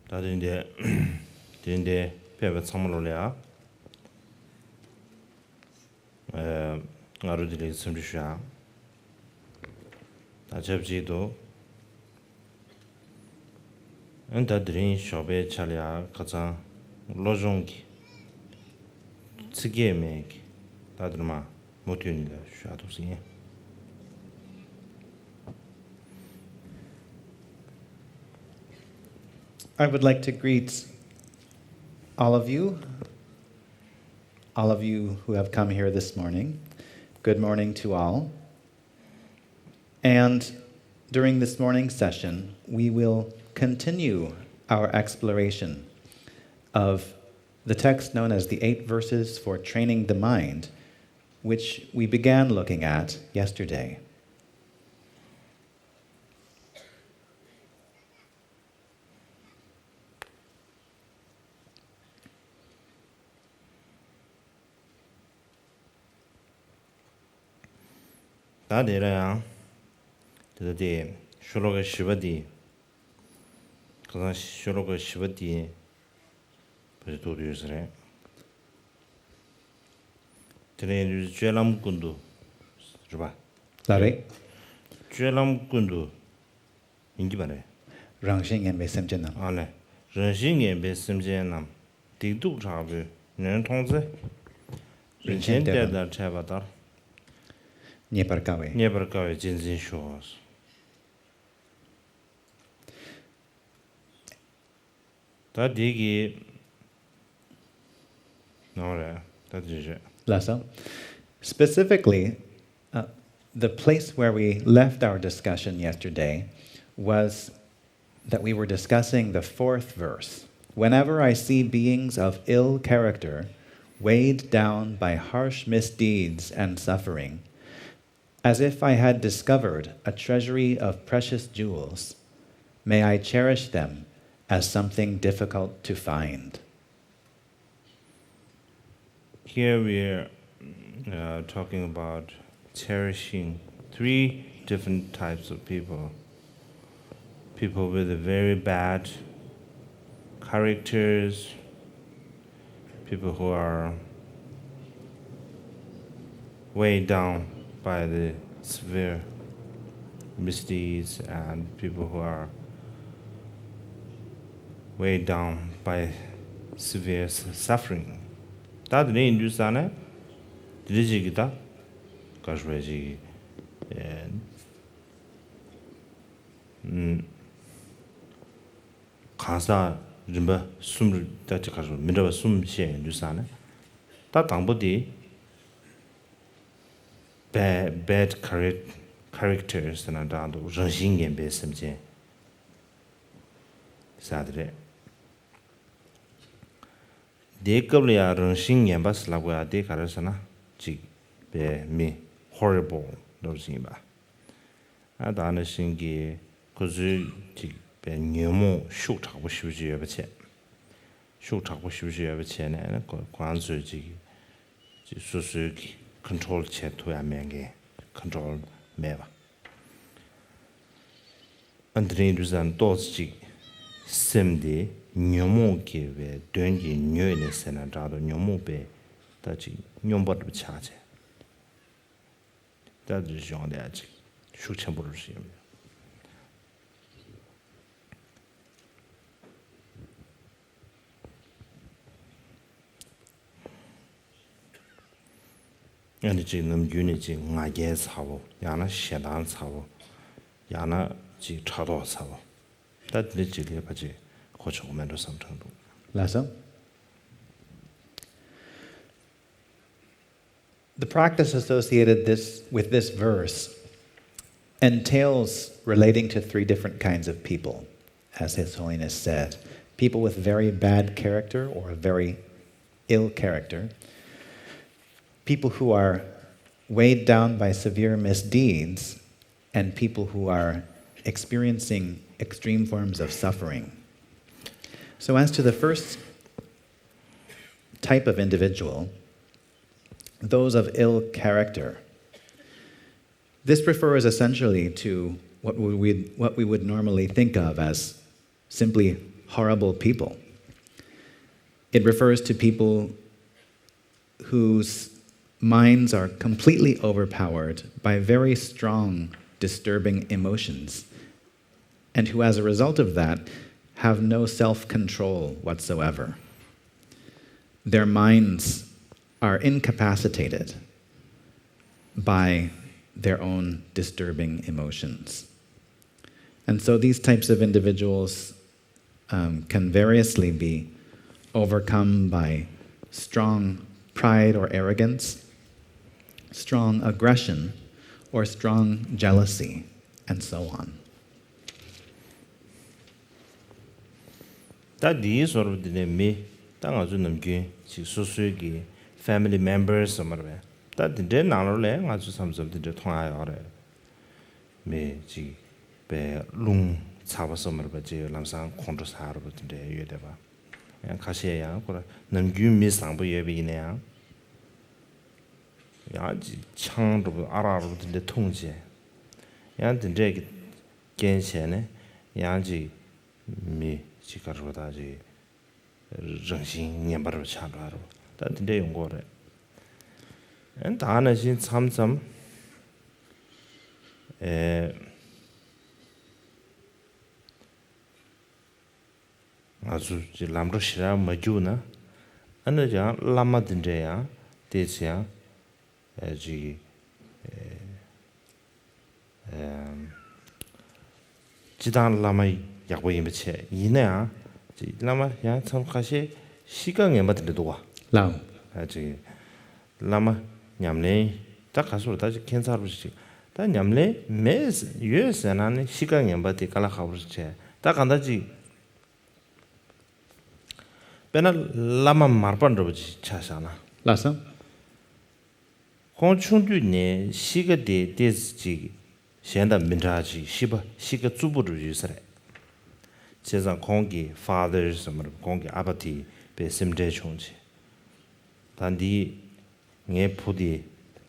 다른데 된데 배워 참으로래야 나루들이 숨주셔 다 접지도 엔다드린 쇼베 차려 가자 로종기 츠게메 다들마 모티온이다 샤도스예 I would like to greet all of you who have come here this morning. Good morning to all. And during this morning's session, we will continue our exploration of the text known as the 8 verses for training the mind, which we began looking at yesterday. 다데라야 그때 쇼로가 시바디 그가 쇼로가 시바디 버도르스레 드레르 쮸람군도 봐 Lare, 쮸람군도 인기 바래 Rangshing and Mesemjana. 아네人心也 베심제남 디두 차베 는 통제 인첸데다 차바다 Nieparkawe. Nieparkawe 진진 쇼스 다 디기 노래 다 지제 Lasa. Specifically, the place where we left our discussion yesterday was that we were discussing the 4th verse. Whenever I see beings of ill character, weighed down by harsh misdeeds and suffering, as if I had discovered a treasury of precious jewels, may I cherish them as something difficult to find. Here we are talking about cherishing 3 different types of people. People with very bad characters, people who are weighed down by the severe misdeeds, and people who are weighed down by severe suffering. 다들 인주사네 드리지기다 가르베지 가사 림바 숨을 다지 가서 민다바 숨시에 인주사네 다 당보디 bad characters and 다도 정신에 배심제 사드레 데컵리아 정신에 바스라고야 데 가르서나 지베미 horrible 노지바 아다는 신기 그즈 지베 녀모 쇼타고 싶지에 버체 쇼타고 싶지에 버체네 관주지 수수기 control to amenge control meva andre duzan tosji semdi nyomo keve dengi nyoene sena dado nyomo be daji nyombo de chaje daji jonde aji shuchen buru shi and the num unity ngage cawo yana shedan cawo yana ji chado cawo that the jili baji kocho mendo samtangdu Lasa. The practice associated with this verse entails relating to 3 different kinds of people, as His Holiness said. People with very bad character or a very ill character, people who are weighed down by severe misdeeds, and people who are experiencing extreme forms of suffering. So as to the first type of individual, those of ill character, this refers essentially to what we would normally think of as simply horrible people. It refers to people whose minds are completely overpowered by very strong, disturbing emotions, and who, as a result of that, have no self-control whatsoever. Their minds are incapacitated by their own disturbing emotions. And so these types of individuals can variously be overcome by strong pride or arrogance, strong aggression, or strong jealousy, and so on. 다 디 소르드네 미 땅아주 넘게 지 소수기 family members somewhere. 다 딘데 나로래 아주 삼섭데 통하여래. 메지베룽 차버서머 버지 람상 콘도 사르버데 예데바. 야 가시야 그래 넘규 미상부 예비네야. 야지 창도 알아로데 통제. 야 딘데 겐세네 야지 미 지가로다지 정신 년바로 차가로 다든데 용거래 엔 다나신 참참 아주 지 람로시라 마주나 안나자 라마든데야 대치야 지 지단 라마이 약보임체 이내야 지 라마 야 참가시 시간에 맞들도 와 라우. 아지 라마 냠네 딱 가서 다시 캔사로 지 다 냠네 메스 유에스나네 시간에 맞디 깔아 가버지 딱 간다지 베나 라마 마르반도지 차사나 라서? 공충주네 시가데 데지 현다 민자지 시가 주부를 유서래 제상 공기 fathers 뭐 공기 아버지 베심제 총지 단디 녜 푸디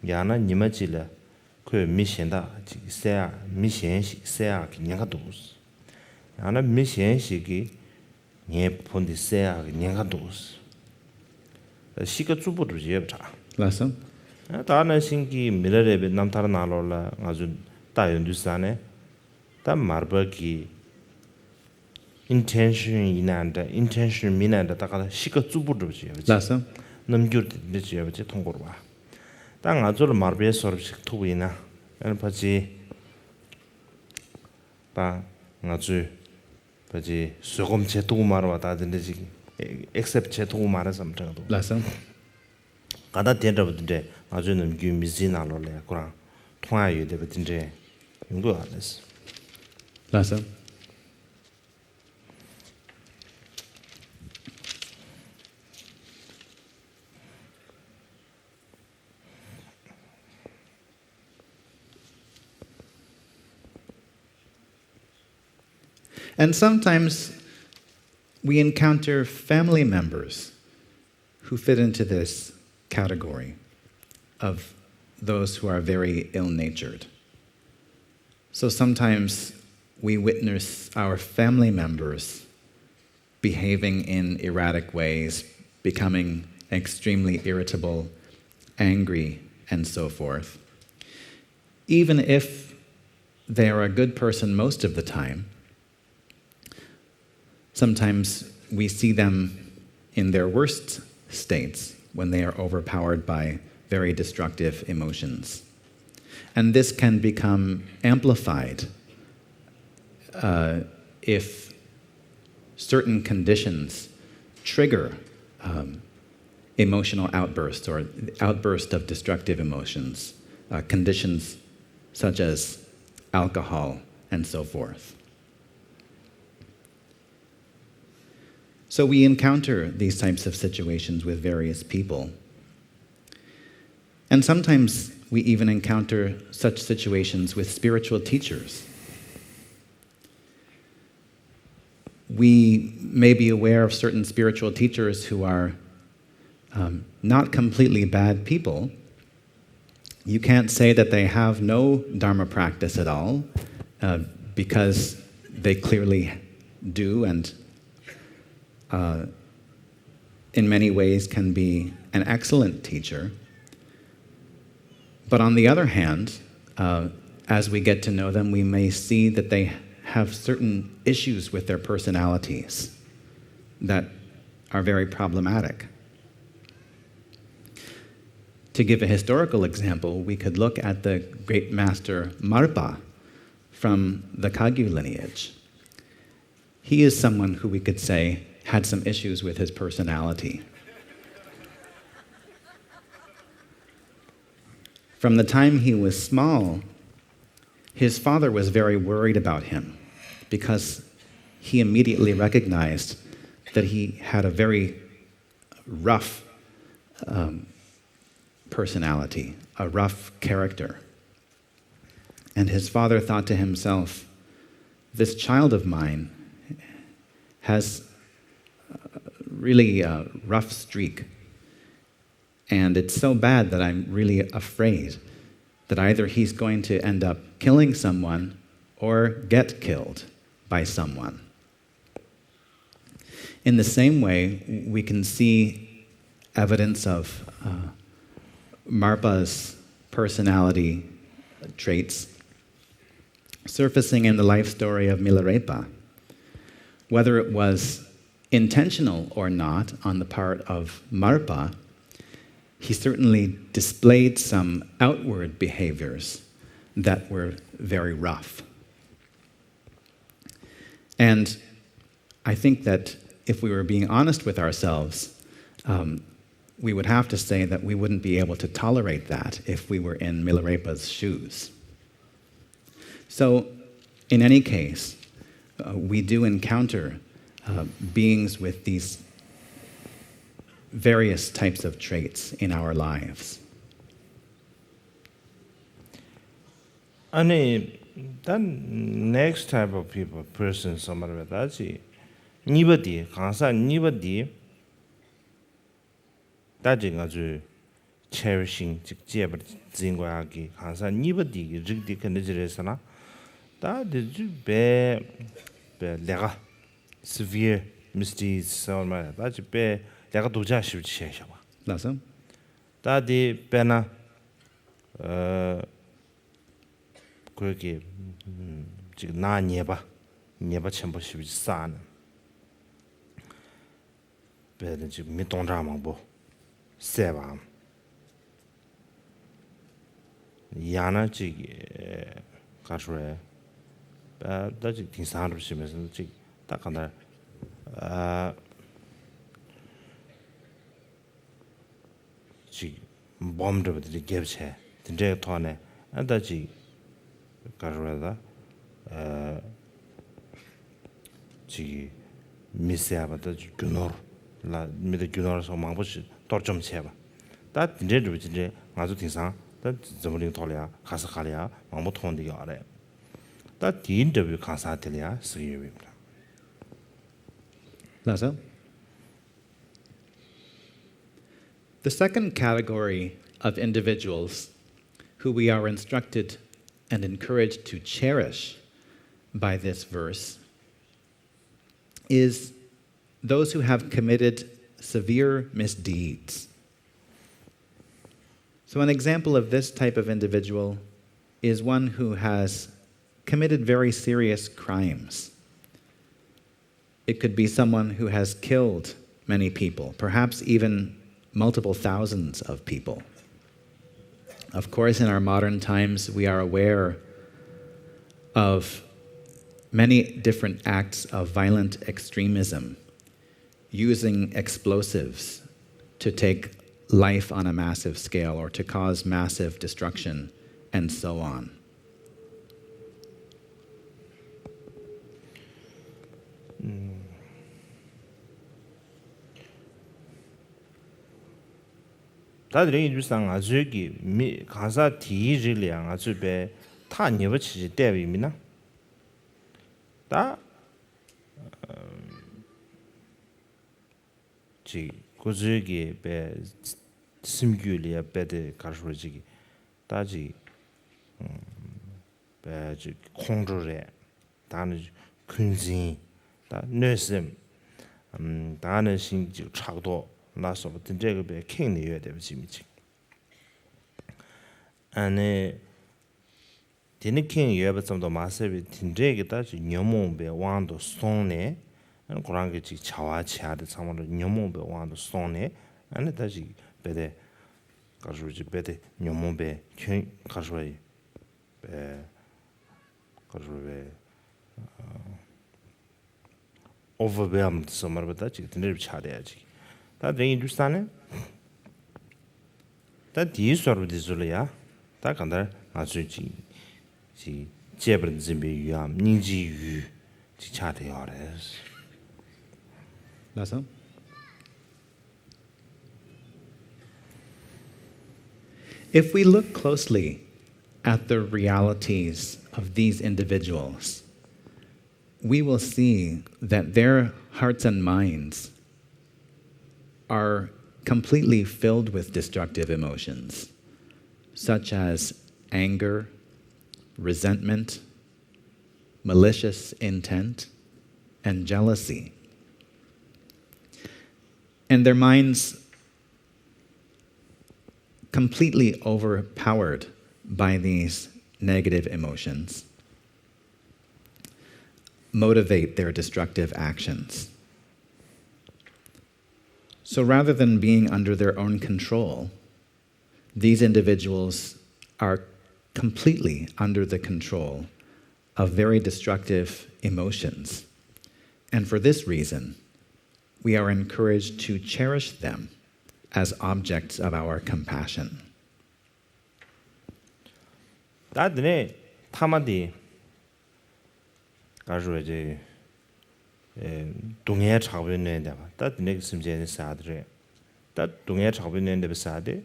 야나 니마지라 그 미신다 세야 미신시 세야 그냥가 도스 야나 미신시기 녜 푼디 세야 그냥가 도스 시가 주부를 예브자 라서? 다나 신기 미래레베 남타라 나로라 아주 다연두산에 다 마르버기 intention 인한다 intention 미난다 다가 시가 주부르지 라서? 넘규르데 지야지 통고로 봐. 땅 아주를 마르베 서비스 투이나 에 바지 바 아주 바지 소금 제도 말아 다든지 지 except 제도 말아서 엄청도 라서? 가다 된다는데 아주 넘규 미지나로래 그랑 통화유 되든지 용도 안 했어. 라서? And sometimes we encounter family members who fit into this category of those who are very ill-natured. So sometimes we witness our family members behaving in erratic ways, becoming extremely irritable, angry, and so forth. Even if they are a good person most of the time, sometimes we see them in their worst states when they are overpowered by very destructive emotions. And this can become amplified if certain conditions trigger emotional outbursts or outburst of destructive emotions, conditions such as alcohol and so forth. So we encounter these types of situations with various people. And sometimes we even encounter such situations with spiritual teachers. We may be aware of certain spiritual teachers who are not completely bad people. You can't say that they have no Dharma practice at all, because they clearly do and in many ways can be an excellent teacher. But on the other hand, as we get to know them, we may see that they have certain issues with their personalities that are very problematic. To give a historical example, we could look at the great master Marpa from the Kagyu lineage. He is someone who we could say had some issues with his personality. From the time he was small, his father was very worried about him because he immediately recognized that he had a very rough personality, a rough character. And his father thought to himself, this child of mine has really a rough streak. And it's so bad that I'm really afraid that either he's going to end up killing someone or get killed by someone. In the same way, we can see evidence of Marpa's personality traits surfacing in the life story of Milarepa. Whether it was intentional or not on the part of Marpa, he certainly displayed some outward behaviors that were very rough. And I think that if we were being honest with ourselves, we would have to say that we wouldn't be able to tolerate that if we were in Milarepa's shoes. So, in any case, we do encounter beings with these various types of traits in our lives. 아니, the next type of person, somebody that's 니버디, 강사 니버디, 다진 아주 cherishing, 즉 제벌 진과하기, 강사 니버디, 즉 근데지레서나, 다들 배 내가 severe misdeeds, somebody that's 배 내가 도자시 시셔 봐. 나서? 다디 배나 그렇게 지금 나 녀바 전부 시비싸는 배는 지금 미동자만 뭐 세바 야나 지기 가수래 다지 딩산으로 시면서 지 딱하나 지 bom들이 갭체 진짜 토네 안다지 가르다 지 미세아바다 주노 라 미드 주노서 망보시 도좀 쳐봐 다 진짜로 진짜 아주挺상다 점을 돌려 가서 가려 망보 통한데 알아 다 인터뷰 가서 들려 쓰기입니다 나서? The second category of individuals who we are instructed and encouraged to cherish by this verse is those who have committed severe misdeeds. So an example of this type of individual is one who has committed very serious crimes. It could be someone who has killed many people, perhaps even multiple thousands of people. Of course, in our modern times, we are aware of many different acts of violent extremism, using explosives to take life on a massive scale or to cause massive destruction, and so on. 다들이 일상 아주기 미 가사 디지량 아주베 타 니버치 대비미나 다 지 고즈기 베 심규리아 베데 가르로지기 다지 베지 콩조레 다는 군진 다 뇌심 다는 신就差不多那说不定这个别看的越对不起米情안에 되는 king 예배 좀더 마세비 틴제게 다시 녀몽베 왕도 손에 안 그런 게 지 차와치하데 상으로 녀몽베 왕도 손에 안에 다시 베데 가지고 베데 녀몽베 킹 가지고 에 가지고 overwhelmed sommar보다 지금 드늘 차려야지 다 되게 주스타네 다 뒤서로 뒤줄이야 다 간다 아주 지 제벌 준비유함 닝지유 지 차대요레스 That's all. If we look closely at the realities of these individuals, we will see that their hearts and minds are completely filled with destructive emotions, such as anger, resentment, malicious intent, and jealousy. And their minds completely overpowered by these negative emotions motivate their destructive actions. So rather than being under their own control, these individuals are completely under the control of very destructive emotions. And for this reason, we are encouraged to cherish them as objects of our compassion. 다들 타마디 가지고 이제 동해 차변인데 다들 심지에 사들 다 동해 차변인데 비싸데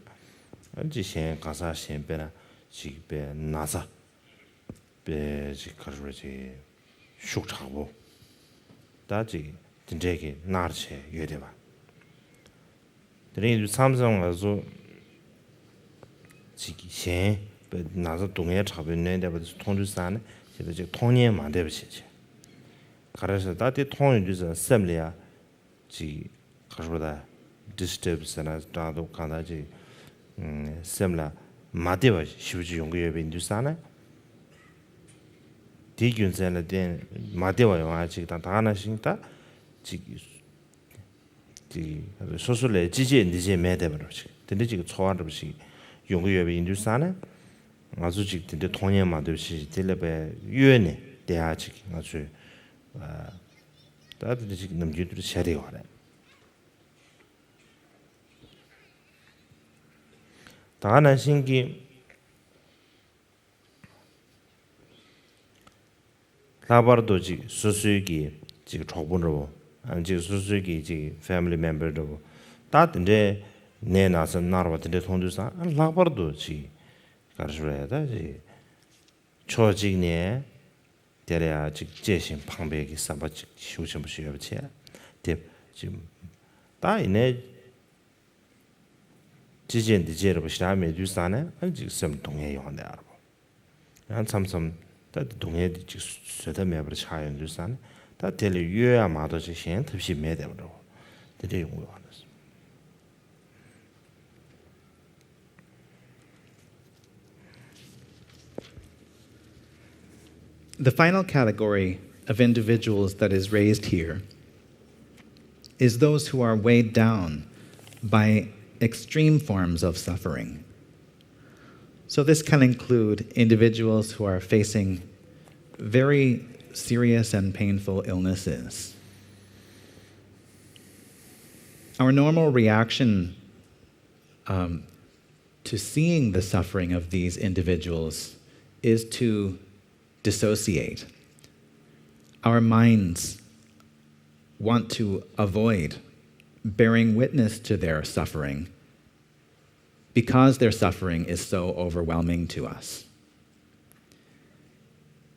이제 신 가사 신배나 지배 나사 배지 가지고 이제 숙차고 다지 진짜게 나르체 예대봐 드린 삼성 가서 지기 신 나서 동해 차변인데 뭐 통주산에 이제 통년 만들듯이 그래서 다들 통일에서 셈리아 지 가서다 디스터브스나 다도 간다지 셈라 마데바 쉬우지 용거에 빈두사나 디균선에 된 마데바 영화지 다나 신다 지 소소래 지지 니제 매대버지 근데 지금 초안듯이 용거에 빈두사나 아주 지금 통년 만들듯이 딜레베 유엔에 대하지 아주 다들 지금 남기들이 세대가 와래. 다나 신기 라바르도지 수수기 지금 초본으로 아니 수수기 지 패밀리 멤버도 다든데 내나서 나라한테 통주사 라바르도지 가르쳐야다 지 초직내 대래야 직제신 방백이 삼바직 쉬우셔 보시오 버치 대 지금 다이네 지진 디제로 보시라면 주사네 아직 좀 동해 용한데 알아 한 삼삼 다 동해 지 쇠다 매버 차연 주사네 다 텔이 유야 마도 지신 특히 매대로 되게 용어하는 The final category of individuals that is raised here is those who are weighed down by extreme forms of suffering. So this can include individuals who are facing very serious and painful illnesses. Our normal reaction to seeing the suffering of these individuals is to dissociate. Our minds want to avoid bearing witness to their suffering because their suffering is so overwhelming to us.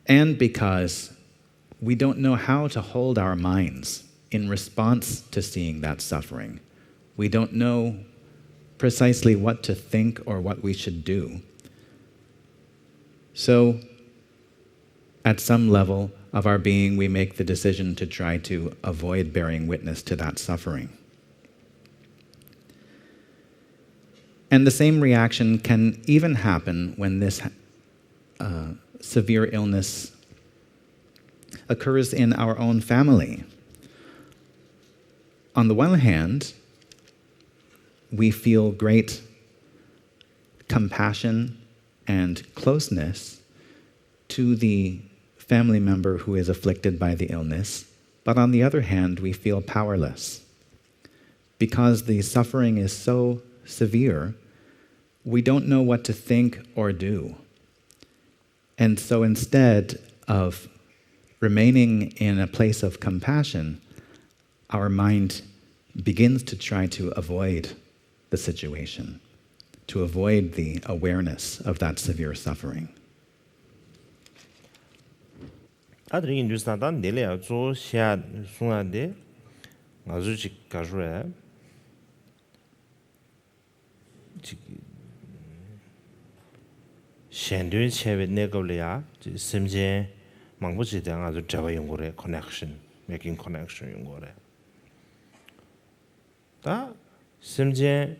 And because we don't know how to hold our minds in response to seeing that suffering. We don't know precisely what to think or what we should do. So, at some level, of our being, we make the decision to try to avoid bearing witness to that suffering. And the same reaction can even happen when this severe illness occurs in our own family. On the one hand, we feel great compassion and closeness to the family member who is afflicted by the illness, but on the other hand, we feel powerless. Because the suffering is so severe, we don't know what to think or do. And so instead of remaining in a place of compassion, our mind begins to try to avoid the situation, to avoid the awareness of that severe suffering. 아들이 인도스탄 내려야 조 시아 송한데 아주 직 가주에 직 셴드윈 체베 내걸이야 심제 망부지 당 아주 잡아 연구래 connection making connection 연구래 다 심제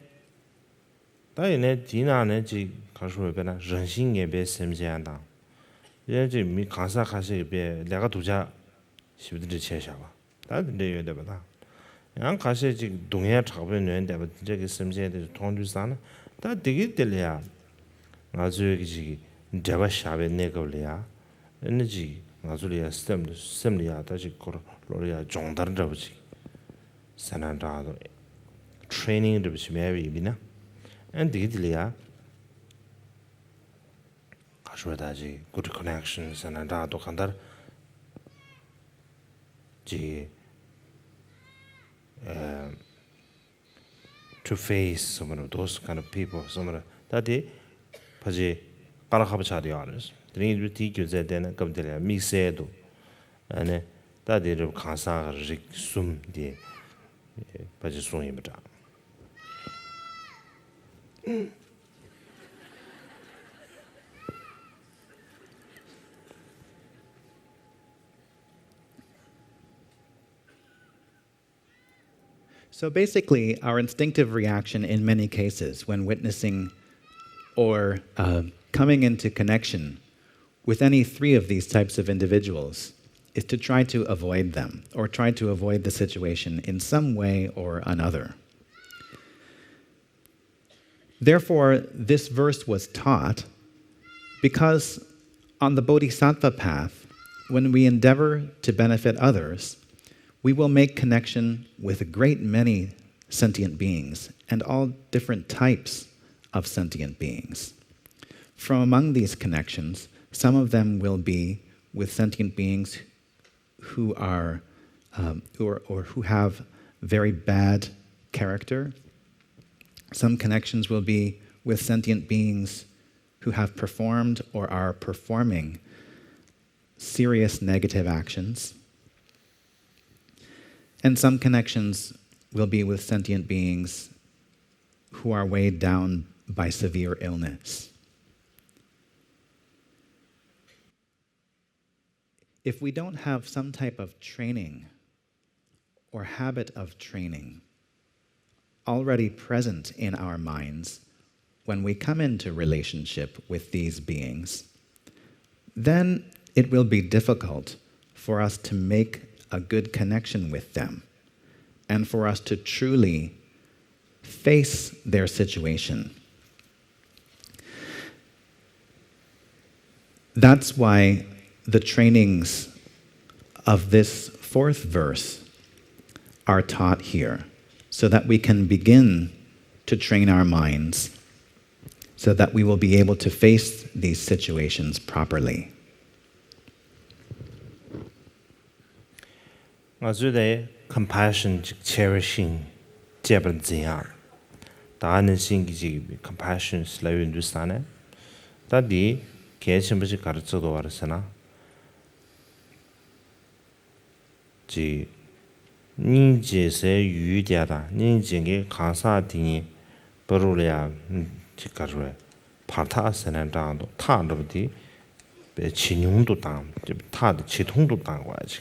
다이네 디나네 지 가주에나人性也被심제 한다 이제 미 가사 가시 배 내가 도자 시비들 제샤와 다들 내려야 봐. 양 가시 지 동해 작업은 내가 저기 심제에 통주사는 다 되게 들려. 아주 지 제가 샤베 내거려야. 에너지 아주리아 시스템리아 다시 거로야 종다른 잡지. 산한다도 트레이닝 잡지 매비나. 안 되게 들려. 가셔다지 good connections and 다도 간다 지 to face some of those kind of people some of that 바지 깔아가버 자리아르스 드링이 뒤교제 되는 겁들이야 미세도 안에 다들 가사가 숨디 바지 송이부터 So basically, our instinctive reaction in many cases when witnessing or coming into connection with any three of these types of individuals is to try to avoid them or try to avoid the situation in some way or another. Therefore, this verse was taught because on the Bodhisattva path, when we endeavor to benefit others, we will make connection with a great many sentient beings and all different types of sentient beings. From among these connections, some of them will be with sentient beings who are who have very bad character. Some connections will be with sentient beings who have performed or are performing serious negative actions. And some connections will be with sentient beings who are weighed down by severe illness. If we don't have some type of training or habit of training already present in our minds when we come into relationship with these beings, then it will be difficult for us to make a good connection with them and for us to truly face their situation. That's why the trainings of this fourth verse are taught here, so that we can begin to train our minds so that we will be able to face these situations properly. 아주의 compassion cherishing 제번지야 다는 신기지 compassion 슬라윈 두스타네 다디 개침부지 가르쳐도 알았으나 지 닌제세 유대다 닌제게 가사딩이 버루랴 지가르에 파타스는 다도 타르디 배 진용도 당 타의 치통도 당 와지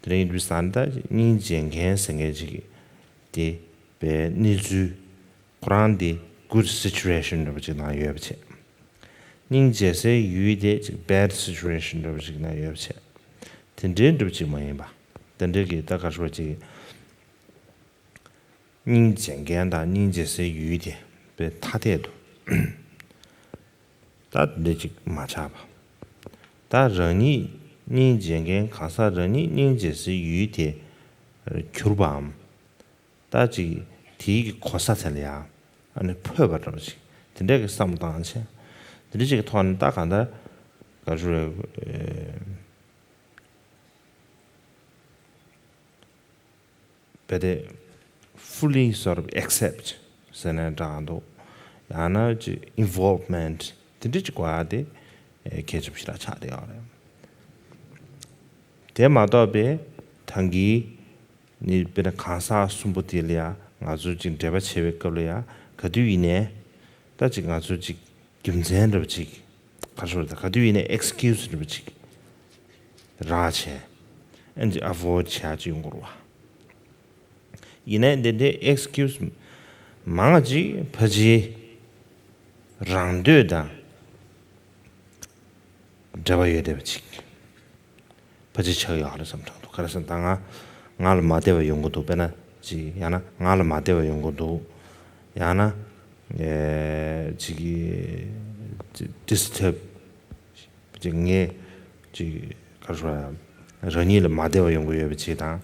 드레인 비싼다 닌젠겐 생애지 배 니주 그란디 good situation of 나 유업체 닌제세 유이데 bad situation of 나 유업체 든든도 뭐해 봐 든든게 다가说지 닌젠겐다 닌제세 유이데 배 타대도 다 내직 맞아봐 다 런이 닌젠겐 가사 런이 닌제세 유이데 큐르밤 다지 디기 코사텔이야 아니 퍼버러지 근데 싸움당한지 드리지게 토한 딱 한다 가지고 베데 fully sort of accept 세나다도 야나지 involvement 드리지 과데 계집시라 차대요 대마도베 당기 니 베나 가사 숨부딜이야 아주 지금 대바 체외 걸려야 그뒤에 따지 아주 지 김전을 지 가서다 그뒤에 excuse를 지 라체 and avoid charge 용으로 와 이내 내 excuse 망아지 퍼지 랑드다 잡아야 되지 퍼지 쳐야 하는 something 그래서 당아 ngal matewa yongodo pena ji yana ngal matewa yongodo yana ji disturb jingye ji 가서 rani le matewa yongo yebe ji da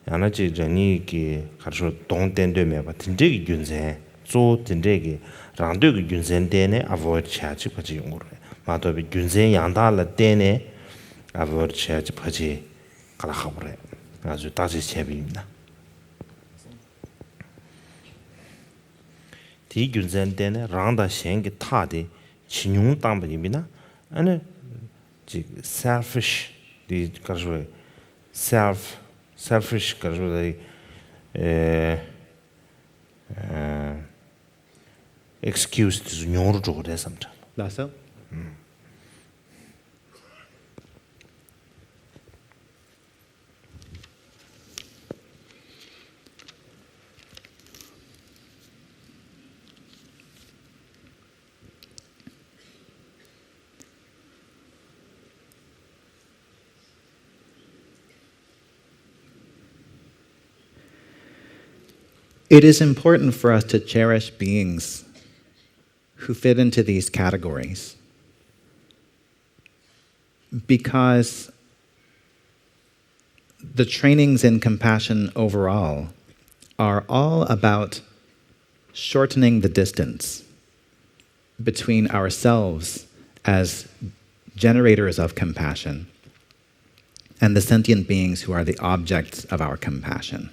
yana ji rani ki 가서 동된데 메바 tinje gi 균세 zo tinje gi rangde gi 균sen dene avoid chachi paji yongore mato bi 균sen yangda la dene avoid chachi paji kala khabre 아주 다시 제비입니다. 디균전 때는 랑다 생게 타데 진용 담입니다. 아니 지 selfish 디 가서 selfish 가서 excuse 주 용으로 주고 됐습니다. 라서? It is important for us to cherish beings who fit into these categories because the trainings in compassion overall are all about shortening the distance between ourselves as generators of compassion and the sentient beings who are the objects of our compassion.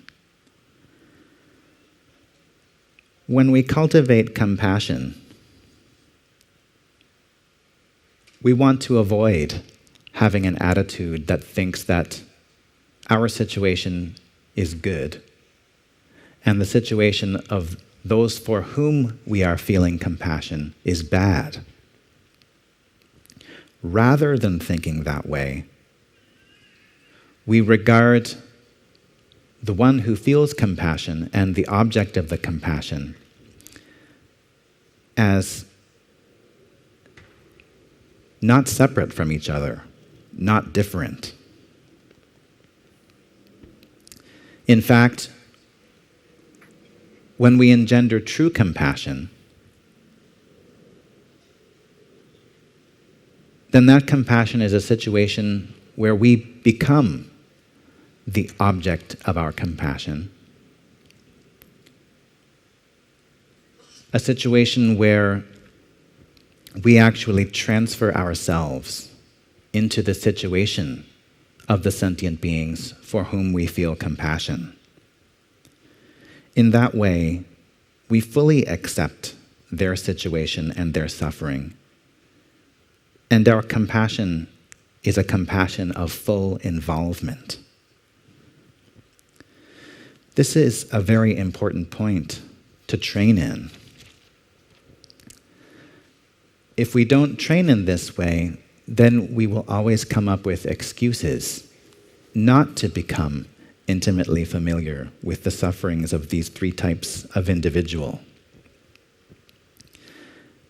When we cultivate compassion, we want to avoid having an attitude that thinks that our situation is good and the situation of those for whom we are feeling compassion is bad. Rather than thinking that way, we regard the one who feels compassion and the object of the compassion as not separate from each other, not different. In fact, when we engender true compassion, then that compassion is a situation where we become the object of our compassion. A situation where we actually transfer ourselves into the situation of the sentient beings for whom we feel compassion. In that way, we fully accept their situation and their suffering. And our compassion is a compassion of full involvement. This is a very important point to train in. If we don't train in this way, then we will always come up with excuses not to become intimately familiar with the sufferings of these three types of individual.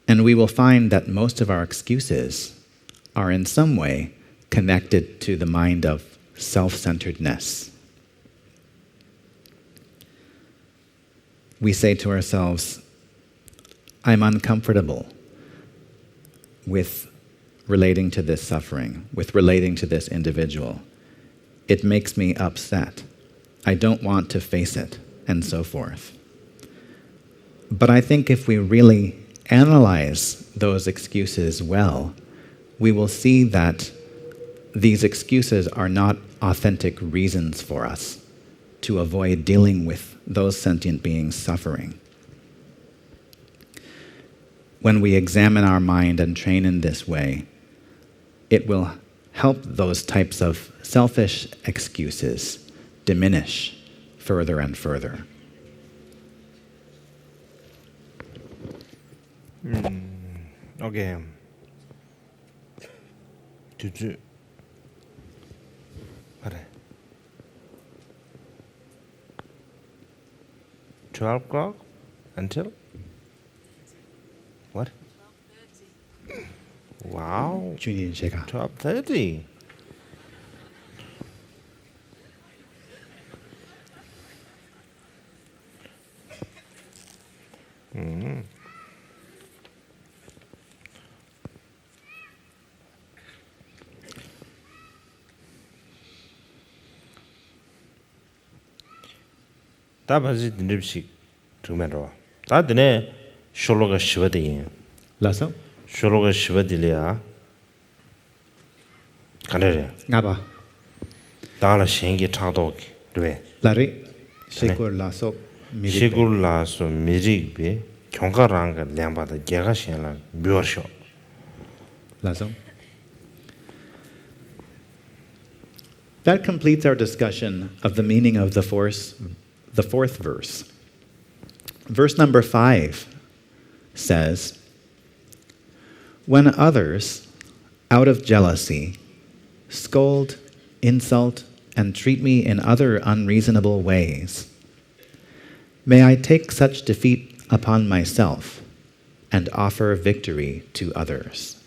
And we will find that most of our excuses are in some way connected to the mind of self-centeredness. We say to ourselves, I'm uncomfortable with relating to this suffering, with relating to this individual. It makes me upset. I don't want to face it, and so forth. But I think if we really analyze those excuses well, we will see that these excuses are not authentic reasons for us to avoid dealing with those sentient beings suffering. When we examine our mind and train in this way, it will help those types of selfish excuses diminish further and further. Okay. 주주. 그래. 12 o'clock until what? Wow. 주님 제가 12:30. 다 바지 딘립식 정말로 다 드네 쇼로가 쉬어대요. 라서 쇼로가 쉬어들이야. 가래래. 나봐 다라 신기 차도기. 네. 라리 시골 라서 미리 시골라서 미리비 경가랑가 량바다 개가 신라 묘쇼. 라서 That completes our discussion of the meaning of the fourth verse. Verse number 5 says, when others, out of jealousy, scold, insult, and treat me in other unreasonable ways, may I take such defeat upon myself and offer victory to others.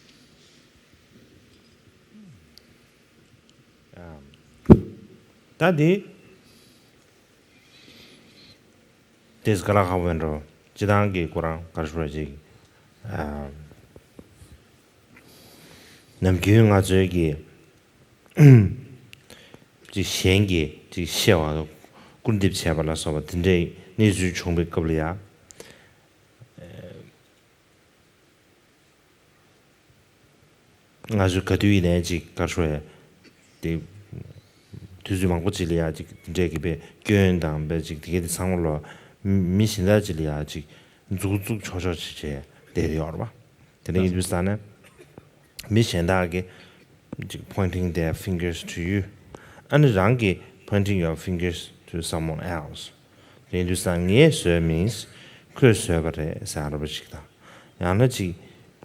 다디 데스가라하wen로 지당기 고랑 가르쳐지 남기응아 저기 지 현기 지 시와 군립 체발라서 근데 니주 총백 겁이야 아주 가두이네 지 가르쳐야 데 두주망고질이야 지 이제 기베 교연당 베지 되게 상으로 미신다질이야 지 쭉쭉 쳐져지제 내려와 봐. 근데 이 비슷하네. 미신다게 pointing their fingers to you. And rangi pointing your fingers to someone else. The Hindustan yes means 크르스버레 사르버식다. 야나지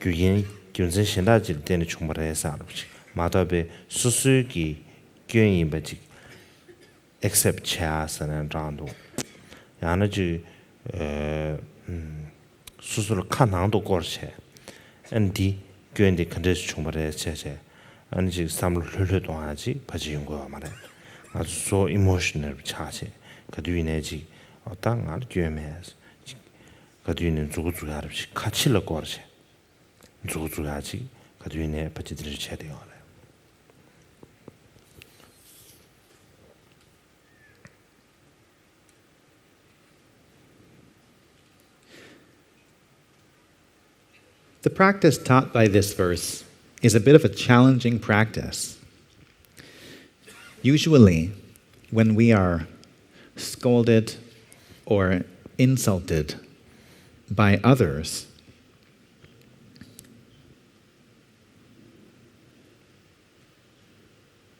규인 gyunzen shendajil teni chungbaraya sarabchi. Madabe susugi gyunyin bachi accept chasanan rando. Yanaji susulu kanangdo gorche. Andi gyun de kandesh chungbaraya cheche. Anji samlu lulu dongaji bachi yungo amare. 아주 so emotional 차체. 그뒤에지 어떤 알 gyumes. 그뒤에는 주구주구 알지. 같이 넣고 알지. 주구주구하지. 그뒤에 바치들을 쳐야 돼요. The practice taught by this verse is a bit of a challenging practice. Usually, when we are scolded or insulted by others,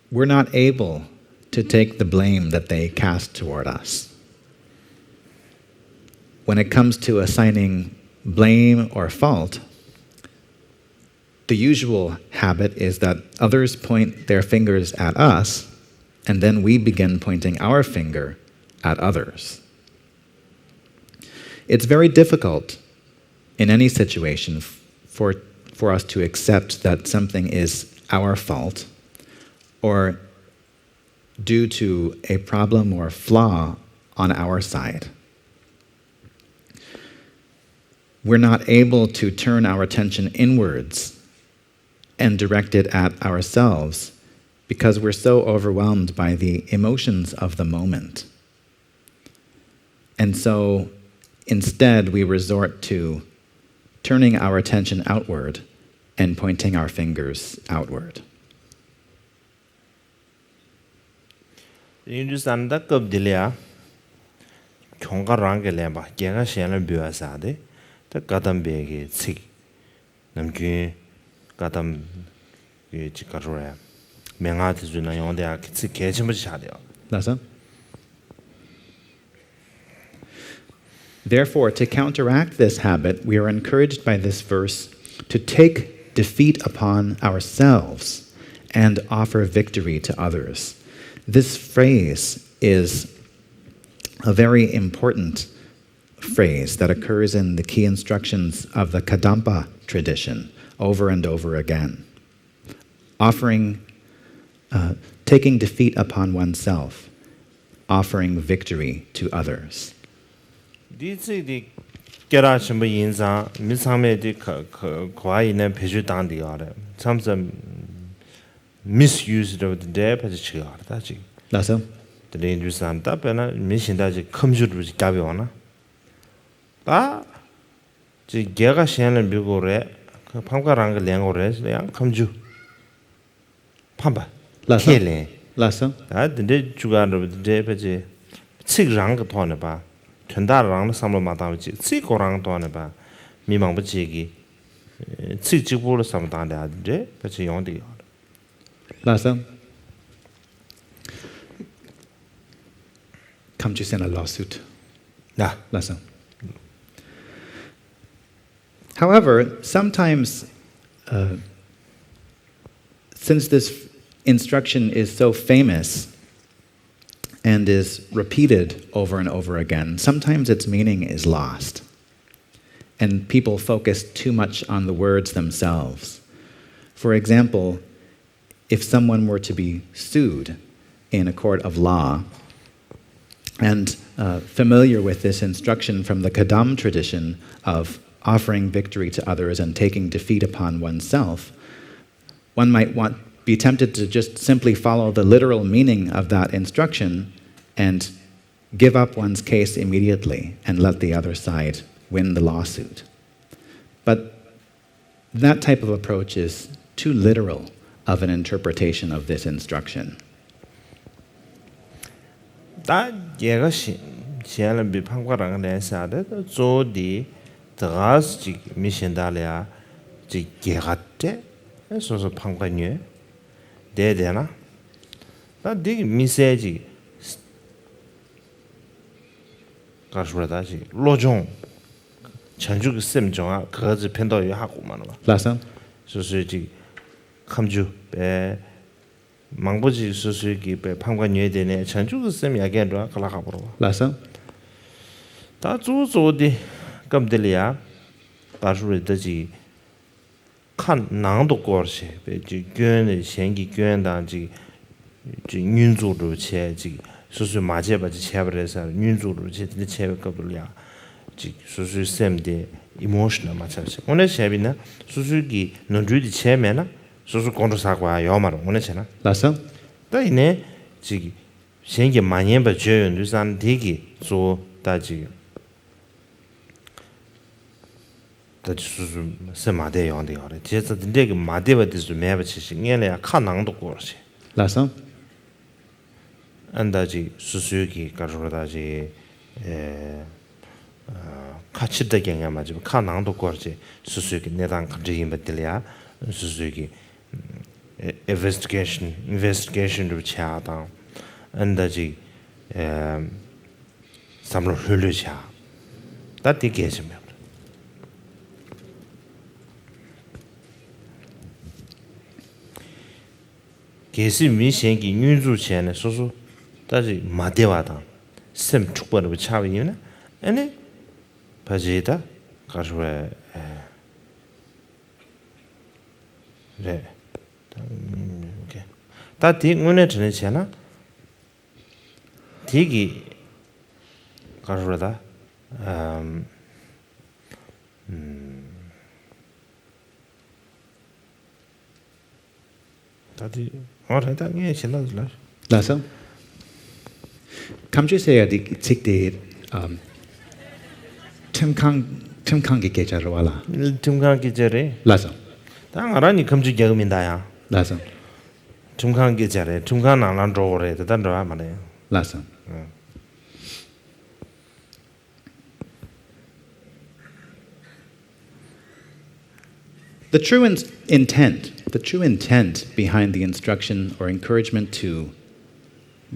we're not able to take the blame that they cast toward us. When it comes to assigning blame or fault, the usual habit is that others point their fingers at us, and then we begin pointing our finger at others. It's very difficult in any situation for us to accept that something is our fault or due to a problem or flaw on our side. We're not able to turn our attention inwards and direct it at ourselves because we're so overwhelmed by the emotions of the moment. And so instead we resort to turning our attention outward and pointing our fingers outward. 인주산다 급딜이야 총가랑게 렘바 개가 시행을 비와사데 더 가담베게 치 남규 가담 이 지가로야 명아드 주나 용대야 치 개침을 차대요. That's it. Therefore, to counteract this habit, we are encouraged by this verse to take defeat upon ourselves and offer victory to others. This phrase is a very important phrase that occurs in the key instructions of the Kadampa tradition over and over again. Taking defeat upon oneself, offering victory to others. 디츠디 게라심부 인상 미상메디 과이네 배주 당디가래 참선 misused of the day pachigar다 지 That's it. the injusan tapena 미신다지 컴퓨터로 가벼워나 지 개가 시행을 미고래 그 방가랑 그 랭고래 그냥 컴퓨 판바 켈레 Lasa. 근데 주간으로 데 pachi 칙랑 그 돈에 봐 전다랑 삼로 마다지 칙고랑 돈에 봐 미망부지기 칙직보로 삼다는데 pachi 용디 Lasa. Come to send a lawsuit. 나 Lasa. However, sometimes, since this instruction is so famous and is repeated over and over again, sometimes its meaning is lost. And people focus too much on the words themselves. For example, if someone were to be sued in a court of law, and familiar with this instruction from the Kadam tradition of offering victory to others and taking defeat upon oneself, one might be tempted to just simply follow the literal meaning of that instruction and give up one's case immediately and let the other side win the lawsuit. But that type of approach is too literal of an interpretation of this instruction. 다 얘가 시행을 비판과랑 내사데 조디 드가스 미신달이야 지 개가때 소소 판관녀 대대나 다 되게 미세지 가르쳐다지 로종 전주 셈종아 그거지 펜더에 하고만 와 Lasa? 소소지 감주 배 망보지 소소기 배 판관녀에 되네 전주 셈 이야기로 갈라가 보러 Lasa? 다 조조디 감들이야 가르쳐다지 칸 난도 거시 베지 견의 생기 견단지 지 윤조로 체지 소소 마제바지 체버에서 윤조로 제대 체በ급을야 지 소소 셈데 이모셔널 마차시 오늘 셰비나 소소기 논주디 체면나 소소 건조사과 요마로 오늘 체나 Lasa? 다이네 지 생기 많이 버져요 누산 되기 조 다지 수수 세마대 용대 요래 제가 근데 마대버디스 매버치 얘네 칸낭도 거시 Lasa? 안다지 수수기 가르다지 같이다 경야 맞지 칸낭도 거지 수수기 내단 감지인 것들이야 수수기 investigation로 차다 안다지 삼로 흘려차 다 되게 해주면 계시 미생기 윤주 전에 소소 다시 마대와다 셈 축벌을 차위는 아니 바지다 가서에 네 오케이 다디 문에 전에 전에 디기 가서다 다디 어라다 게 신나들라 Lasso? Come to say a tick the Tim Kang Gejawala. 중간 계절에 Lasso. 당하라니 금주 개음인다야 Lasso. 중간 계절에 중간 안 들어오래 대단하다 말이야 Lasso. The true intent behind the instruction or encouragement to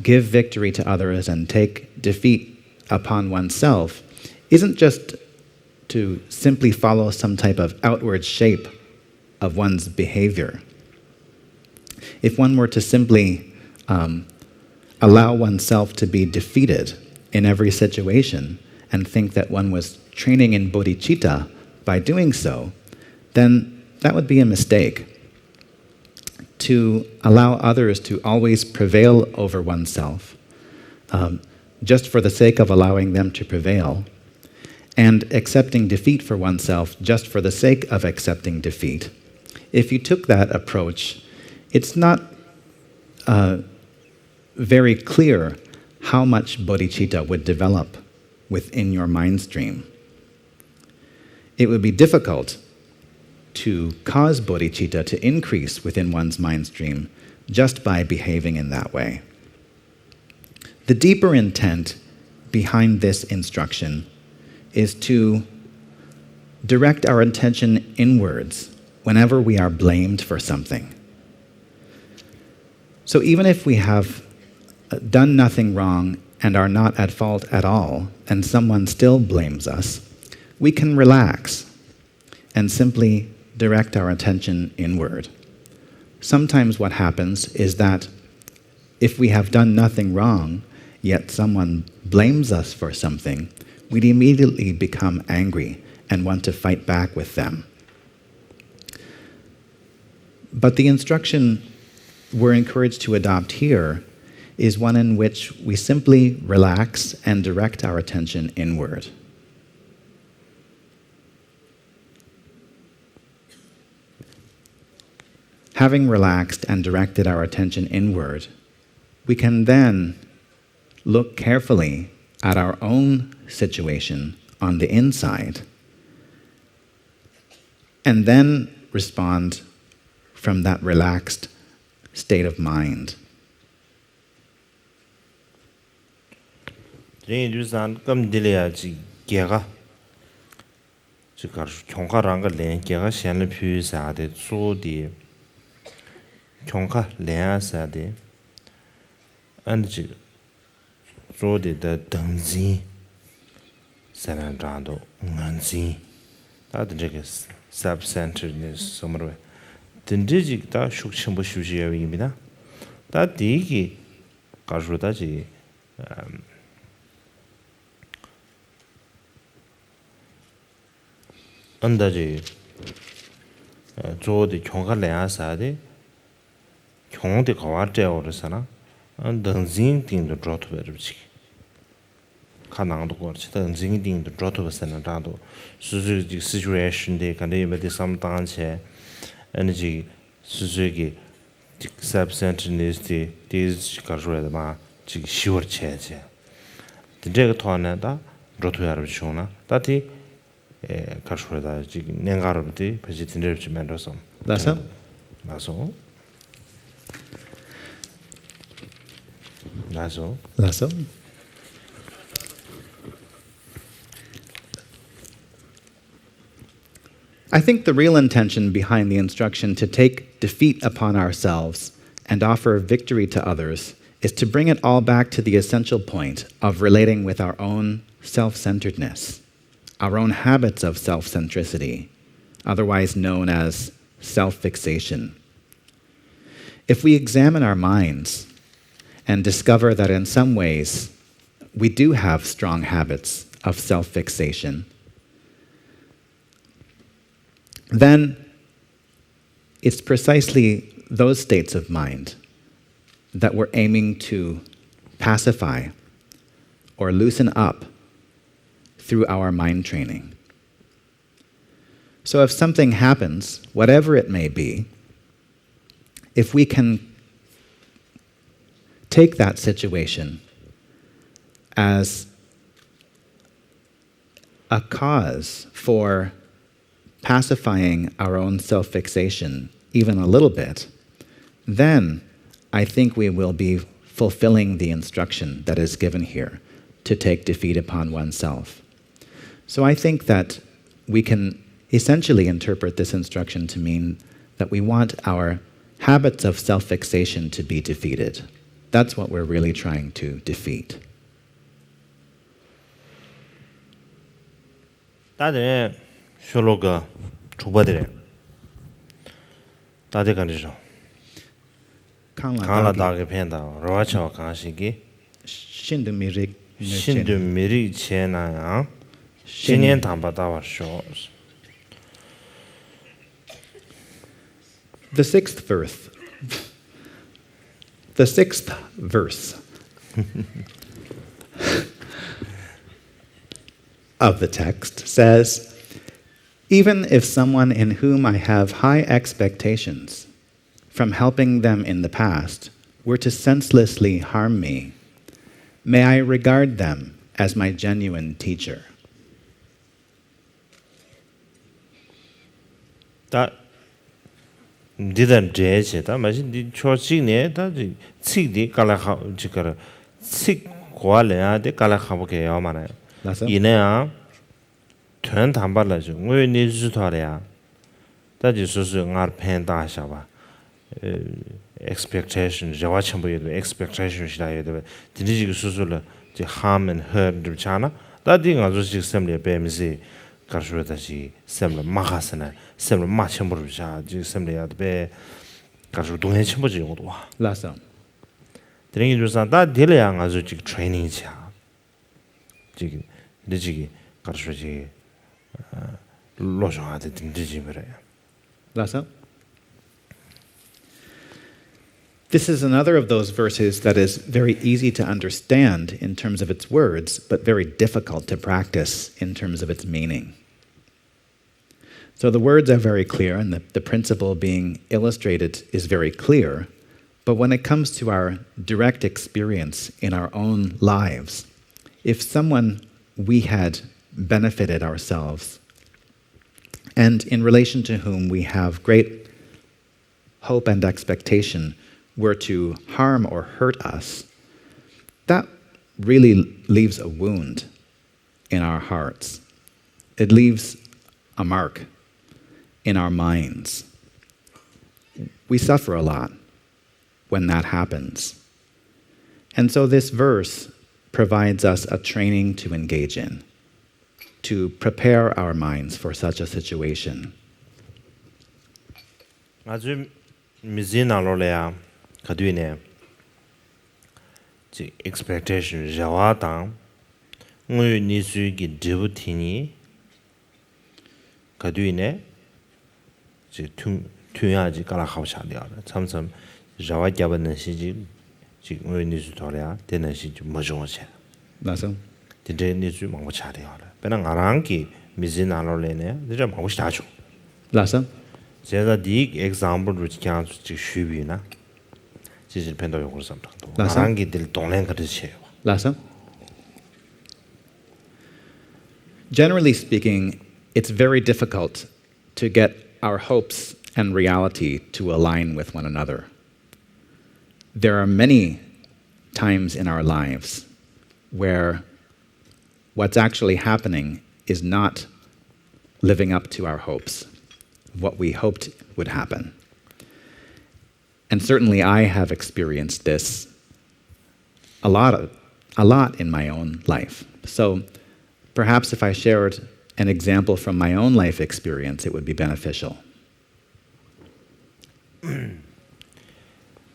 give victory to others and take defeat upon oneself isn't just to simply follow some type of outward shape of one's behavior. If one were to simply allow oneself to be defeated in every situation and think that one was training in bodhicitta by doing so, then that would be a mistake. To allow others to always prevail over oneself, just for the sake of allowing them to prevail, and accepting defeat for oneself just for the sake of accepting defeat. If you took that approach, it's not very clear how much bodhicitta would develop within your mind stream. It would be difficult to cause bodhicitta to increase within one's mind stream just by behaving in that way. The deeper intent behind this instruction is to direct our attention inwards whenever we are blamed for something. So even if we have done nothing wrong and are not at fault at all, and someone still blames us, we can relax and simply direct our attention inward. Sometimes what happens is that if we have done nothing wrong, yet someone blames us for something, we'd immediately become angry and want to fight back with them. But the instruction we're encouraged to adopt here is one in which we simply relax and direct our attention inward. Having relaxed and directed our attention inward, we can then look carefully at our own situation on the inside and then respond from that relaxed state of mind. 주산 금딜이야지 개가 지가 경가랑가 렌 개가 현을 표사데 소디 경가 렌사데 안지 소디의 등지 사람들도 응안지 다들 저게 self-centeredness somewhere 든지지 다 숙청부 수지여입니다. 다 디기 가르다지 안다지 조디 경가래야사데 경대 가와져오르사나 안등진딩도 조토버지 가능도 거치 등진딩도 조토버서나도 수수지 시츄에이션데 간데메데 삼단체 에너지 수수기 self-centeredness 디즈 가르르마 지 시월체제 근데가 토하나다 조토야르지오나 다티 가르르다 지 냉가르부터 베지틴르지 만들어서 Lasso? 나서 Lasso? I think the real intention behind the instruction to take defeat upon ourselves and offer victory to others is to bring it all back to the essential point of relating with our own self-centeredness, our own habits of self-centricity, otherwise known as self-fixation. If we examine our minds and discover that in some ways we do have strong habits of self-fixation, then it's precisely those states of mind that we're aiming to pacify or loosen up through our mind training. So if something happens, whatever it may be, if we can take that situation as a cause for pacifying our own self-fixation even a little bit, then I think we will be fulfilling the instruction that is given here to take defeat upon oneself. So I think that we can essentially interpret this instruction to mean that we want our habits of self-fixation to be defeated. That's what we're really trying to defeat. 다들 쇼로가 주바들에 다들 간지죠. 강라다게 팬다. 로아쳐 강시기 신드미릭 신드미릭 체나야. 신년 담바다 왔쇼. The sixth verse of the text says, even if someone in whom I have high expectations from helping them in the past were to senselessly harm me, may I regard them as my genuine teacher. 다 디단 제체다 마신 디 초치네 다지 치디 깔라하 지가라 치 고알레아데 깔라하보게 야마나요. 이내야 전 담발라죠. 왜 니즈토래야. 다지 소소 나 팬다샤바. expectation 저와 첨부에도 expectation이라도 진지지 소소를 지 harm and hurt 되잖아. 다디 가서 시스템에 배미지 가르쳐다시 셈을 마하스나 셈을 마첨부르자 지 셈래야도 배 가르쳐 동해 첨부지 용도 와. 라서 드링이 조사 다 딜이야 가서 지 트레이닝 차. 지 느지기 가르쳐지 로저한테 딘지지 그래요. 라서 This is another of those verses that is very easy to understand in terms of its words, but very difficult to practice in terms of its meaning. So the words are very clear, and the principle being illustrated is very clear, but when it comes to our direct experience in our own lives, if someone we had benefited ourselves, and in relation to whom we have great hope and expectation, were to harm or hurt us, that really leaves a wound in our hearts. It leaves a mark in our minds. We suffer a lot when that happens. And so this verse provides us a training to engage in, to prepare our minds for such a situation. 아주 미진나로래야 가두이네. 지 expectation 자와당 우유 니수기 드부티니 가두이네. 지 퉁야지 깔아하고샤려. 참참 자와 잡는 시지 지 우유 니수 돌아야 되는 시지 뭐죠체. 맞아. 진짜 니수 뭐 차려라. 배는 아랑기 미진나로래네. 진짜 뭐 시다죠. 맞아. 제가 디 example로 그냥 지 쉬비나. Generally speaking, it's very difficult to get our hopes and reality to align with one another. There are many times in our lives where what's actually happening is not living up to our hopes, what we hoped would happen. And certainly I have experienced this a lot in my own life. So perhaps if I shared an example from my own life experience, it would be beneficial.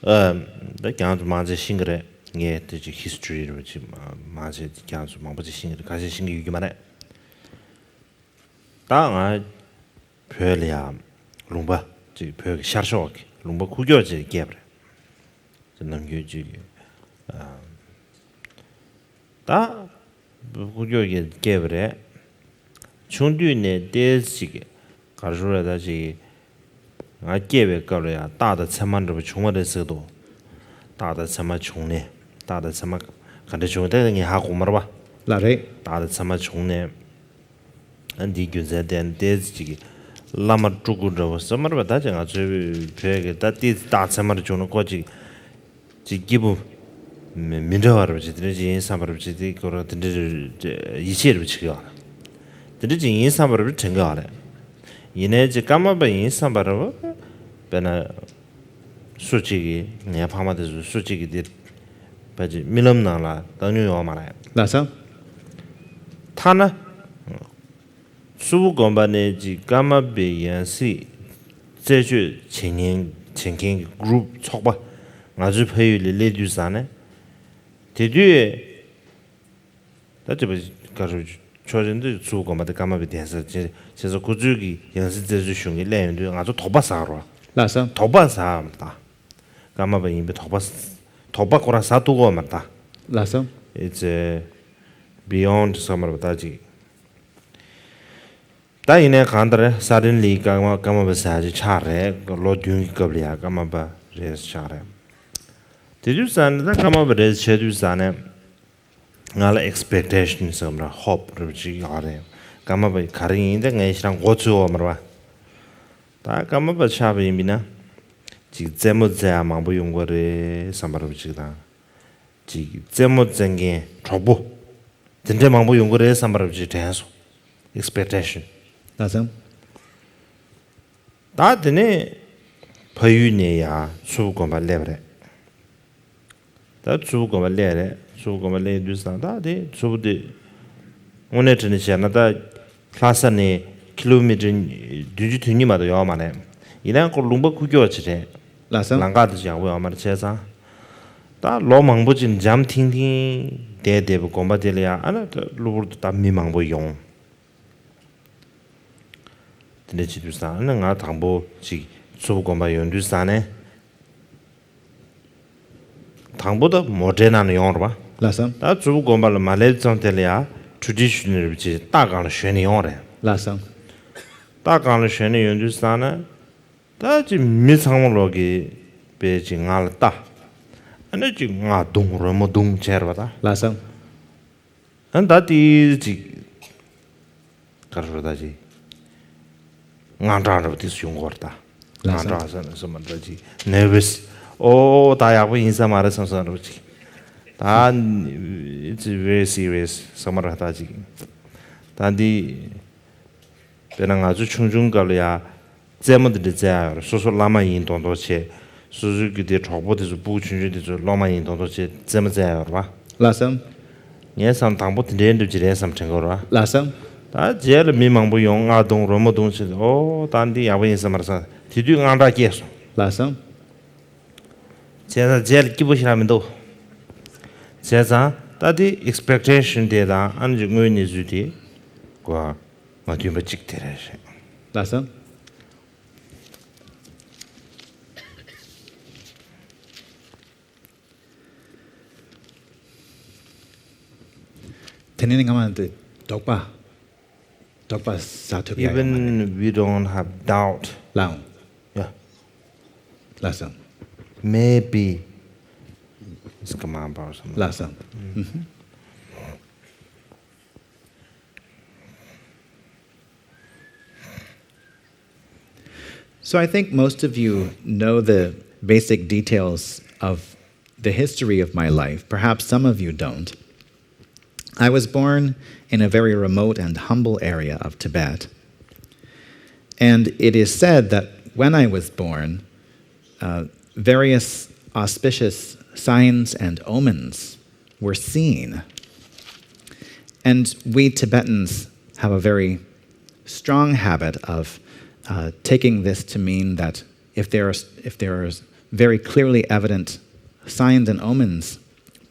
다 그냥 좀 맞아 싱그레 예 되지 히스토리로 지금 맞아 그냥 좀 맞아 싱그레 가시 싱기 유기 말해 다가 별이야 롱바 지 별, 샤르쇼 롱바 구겨지 개브레 남규지 다 구겨지 개브레 중뒤네 대지게 가르로다지 아 개베 거려야 다的참만도 중원에서도 다的참마 중네 다的참마 간데 중대 니 하고 말아 Lare. 다的참마 중네 안디 규제된 대지게 라마 죽으러 서머바 다정아 저 배게 다디 다 참마를 주는 거지 지 기부 민저하러 지들이 인사바로 지들이 거로 든들 이체를 지가 들이 인사바로 증거하래 이내 지 까마바 인사바로 베나 솔직히 내 파마데서 솔직히 들 바지 밀음나라 당뇨 말아 Lasa. 타나 수고반에 지 까마베 연시 제주青年 그룹 촉바 아주 페이리 레듀사네 대뒤에 다지 가서 초전도 수고반에 까마베 대해서 제서 고주기 연시 제주 슝이 레인도 아주 도바사로 Lasa. 도바사다 까마베 임베 도바코라 사두고 맞다 Lasa. 이제 beyond summer 다지 다이네 간다레 사든리 까마바사지 차레 로듀 겁리아 까마바 레스 차레 디주산다 까마바 레스 체두산에 나라 expectation somra hope 르지 아레 까마바 가링인데 내시랑 고추어 말아 다 까마바 차비미나 지 제모자 망보 용거레 삼바르지다 지 제모쟁게 trobo 진짜 망보 용거레 삼바르지 대해서 expectation Lasa. 다드네 파유네야 수고만 레브레 다 수고만 레레 수고만 레두산 다데 수부데 오늘은 지나다 클래스네 킬로미터 뒤주니마도 요만해 이랑 거 룸바 구겨지래 Lasa. 랑가드 장고 아마 제사 다 로망보진 잠팅팅 대대부 공바델이야 아나 루르도 다 미망보 용 드네치두산 나 당보 지 소고마 연두산에 당보다 모데나는 용어봐 Lasa. 다 소고마를 말레전텔이야 트디셔널 지 다가는 쉐니 용어래 Lasa. 다가는 쉐니 연두산에 다지 미상으로기 베징 알다 아니지 nga 동으로 뭐 동체르다 Lasa. 안다디 지 가르다지 ngandrano dis yungorta ngandrasan samandaji nervous oh dayabu insa mara samsanruji dan it's very serious samarataji 단디 배낭 아주 충중갈이야 제모들이 자요 소소 라마 인동도체 수수기대 초보대서 부춘주대서 라마 인동도체 제모자요 봐 Lasa. 예산 당보 된도 지레 삼청거라 Lasa. 다 제일 미망부 용 아동 로모동시 오 단디 야부인서 말사 디디 안다 계속 Lasa. 제가 제일 기부시라면도 제가 다디 expectation 데다 안지 의니 주디 과 마디마 찍테레시 Lasa. Tenin ngaman de dokpa. Dokpa satu biaya. even we don't have doubt Lao. yeah Lasa. maybe it's Karmapa or something Lasa. So I think most of you know the basic details of the history of my life. Perhaps some of you don't. I was born in a very remote and humble area of Tibet. And it is said that when I was born, various auspicious signs and omens were seen. And we Tibetans have a very strong habit of taking this to mean that if there are very clearly evident signs and omens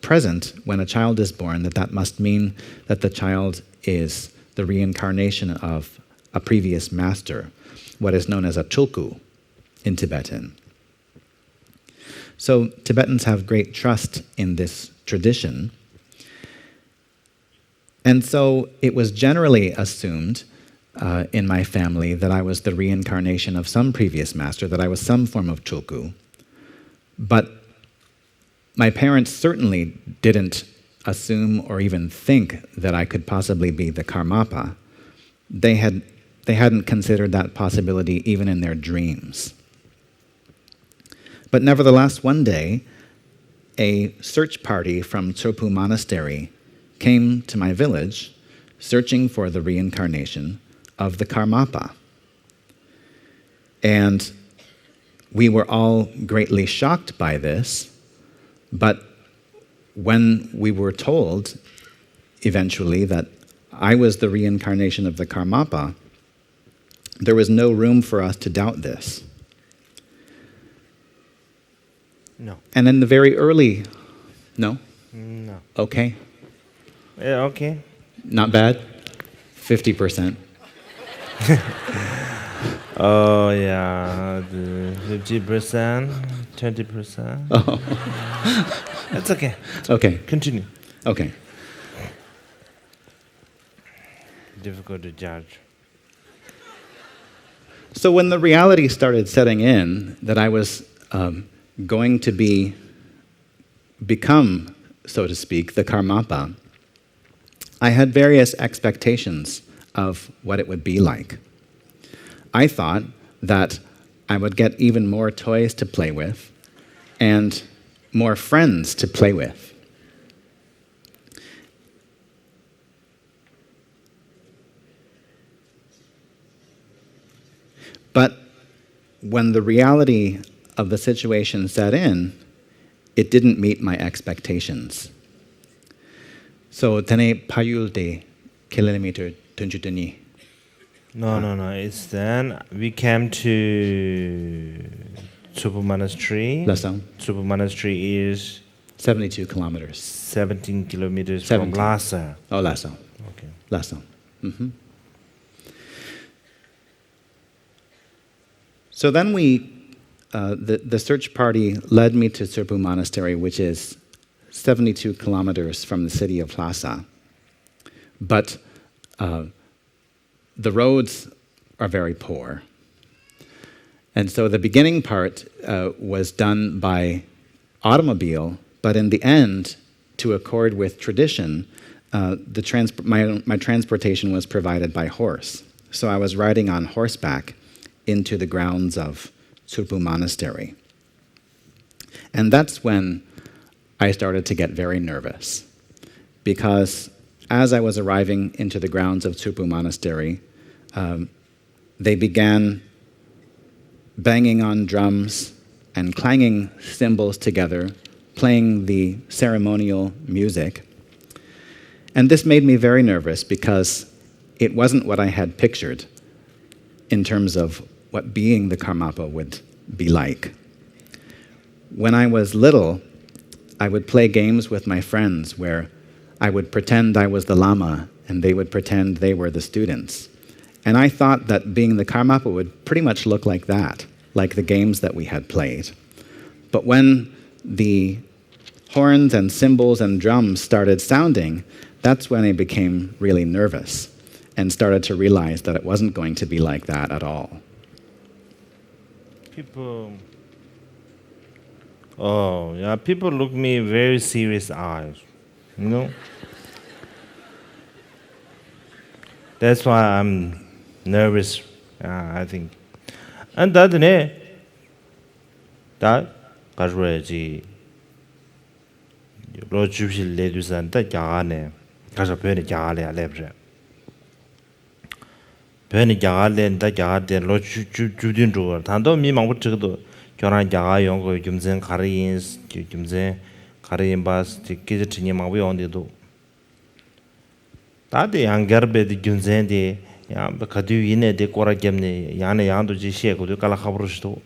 present when a child is born, that must mean that the child is the reincarnation of a previous master, what is known as a chulku in Tibetan. So Tibetans have great trust in this tradition. And so it was generally assumed in my family that I was the reincarnation of some previous master, that I was some form of chulku. But my parents certainly didn't assume or even think that I could possibly be the Karmapa. They hadn't considered that possibility even in their dreams. But nevertheless, one day, a search party from Tsopu Monastery came to my village searching for the reincarnation of the Karmapa. And we were all greatly shocked by this, but when we were told eventually that I was the reincarnation of the Karmapa, there was no room for us to doubt this. No. And in the very early... No? No. Okay. Yeah, okay. Not bad? 50%. Oh, yeah, the 50%, 20%. Oh. That's okay. Okay. Continue. Okay. Difficult to judge. So when the reality started setting in that I was going to become, so to speak, the Karmapa, I had various expectations of what it would be like. I thought that I would get even more toys to play with and more friends to play with. But when the reality of the situation set in, it didn't meet my expectations. So, tane payulde kilometer tunjutani. No. It's then we came to Tsopu Monastery. Lhasa. Tsopu Monastery is 72 kilometers. 17 kilometers 17. from Lhasa. Oh, Lhasa. Okay. Lhasa. Mm-hmm. So then the search party led me to Tsopu Monastery, which is 72 kilometers from the city of Lhasa. But the roads are very poor. And so the beginning part was done by automobile, but in the end, to accord with tradition, my transportation was provided by horse. So I was riding on horseback into the grounds of Tsopu Monastery. And that's when I started to get very nervous, because as I was arriving into the grounds of Tsopu Monastery, they began banging on drums and clanging cymbals together, playing the ceremonial music. And this made me very nervous because it wasn't what I had pictured in terms of what being the Karmapa would be like. When I was little, I would play games with my friends where I would pretend I was the Lama and they would pretend they were the students. And I thought that being the Karmapa would pretty much look like that, like the games that we had played. But when the horns and cymbals and drums started sounding, that's when I became really nervous and started to realize that it wasn't going to be like that at all. People look me very serious eyes, you know? That's why I'm nervous, I think. And that 가져야지. 로주실 내두산다 야네. 가서 변이 야래 알레브제. 변이 야래인다 야데 로주주딘 줘. 단도 미망부터도 결혼 야용고 김zen 가리인 김zen 가리인 바스 기저치니 망부 온데도 다데 양거베디 김zen데 야 가두 이네 데 꼬라gem네 야네 양도 지시에고도 깔라 가브르시도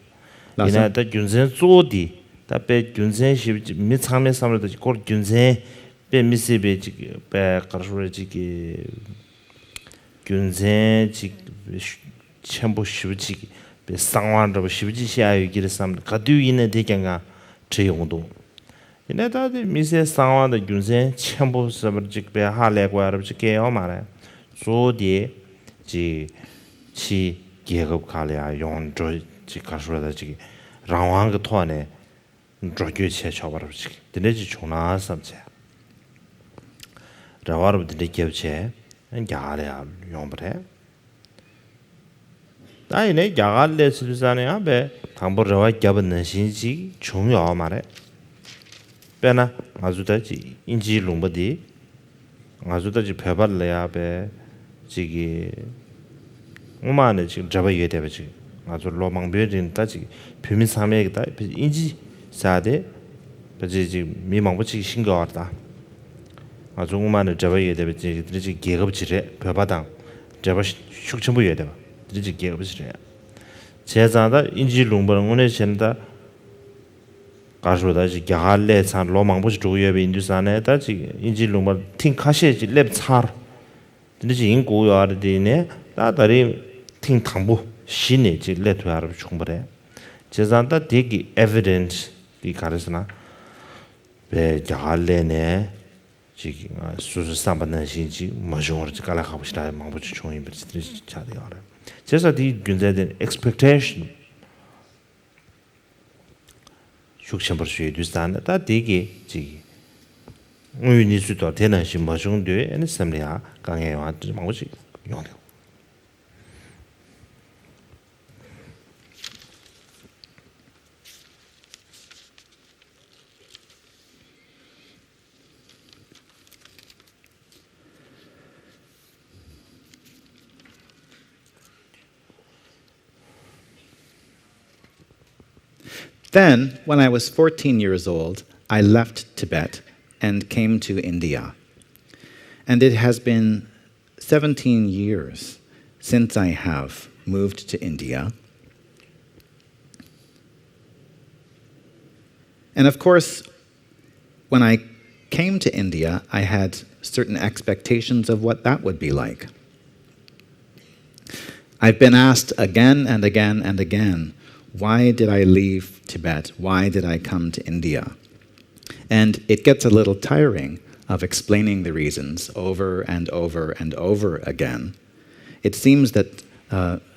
이나 다 균생 조디 다배 균생 시 미참에 삼을도 고 균생 배 미세베 배 가르르지기 균생 지 첨부 시부지 배 상완도 시부지 시아유기를 삼 가두이네 대경아 제용도 이나 다 미세 상완의 균생 첨부 삼을지 배 하래고야르지게 어마래 조디 지 계급 갈이야 용조 지 가수라다 지 랑왕 그 토안에 저교 쳐버리지 되지 존나 삼제 라와르들 계급체 야래야 용버래 나이네 야갈레 실산에 배 당보라와 잡는 신지 중요 말에 빼나 아주다지 인지 롱버디 아주다지 배발래야 배 지기 오마네 지금 잡아야 돼 지금 아주 로망별인 따지 표면 삼에다 인지 사대 그지 지금 미망부치 신거 같다 아주 오마네 잡아야 돼 지금 들지 계급지래 벼바당 잡아 숙청부야 돼 들지 계급지래 제자다 인지 롱버는 오늘 전다 가서다 지 야할레 산 로망부치 조여베 인두산에 따지 인지 롱버 팅카시지 랩차 들지 인고야르디네 다다리 팅 탐부 신이 지 레트와르 충분해 제산다 되기 에비던스 이 가르스나 배 자할레네 지 수수 삼반는 신지 마종을 갈아 가고 싶다 망부치 총인 비슷히 차대요 제사 디 균제된 expectation 숙청벌 수에 두스탄 다 되기 지 우유니 수도 되는 신 마종도에 에는 섬리아 강에 와 망부치 용도 Then, when I was 14 years old, I left Tibet and came to India. And it has been 17 years since I have moved to India. And of course, when I came to India, I had certain expectations of what that would be like. I've been asked again and again and again, why did I leave Tibet? Why did I come to India? And it gets a little tiring of explaining the reasons over and over and over again. It seems that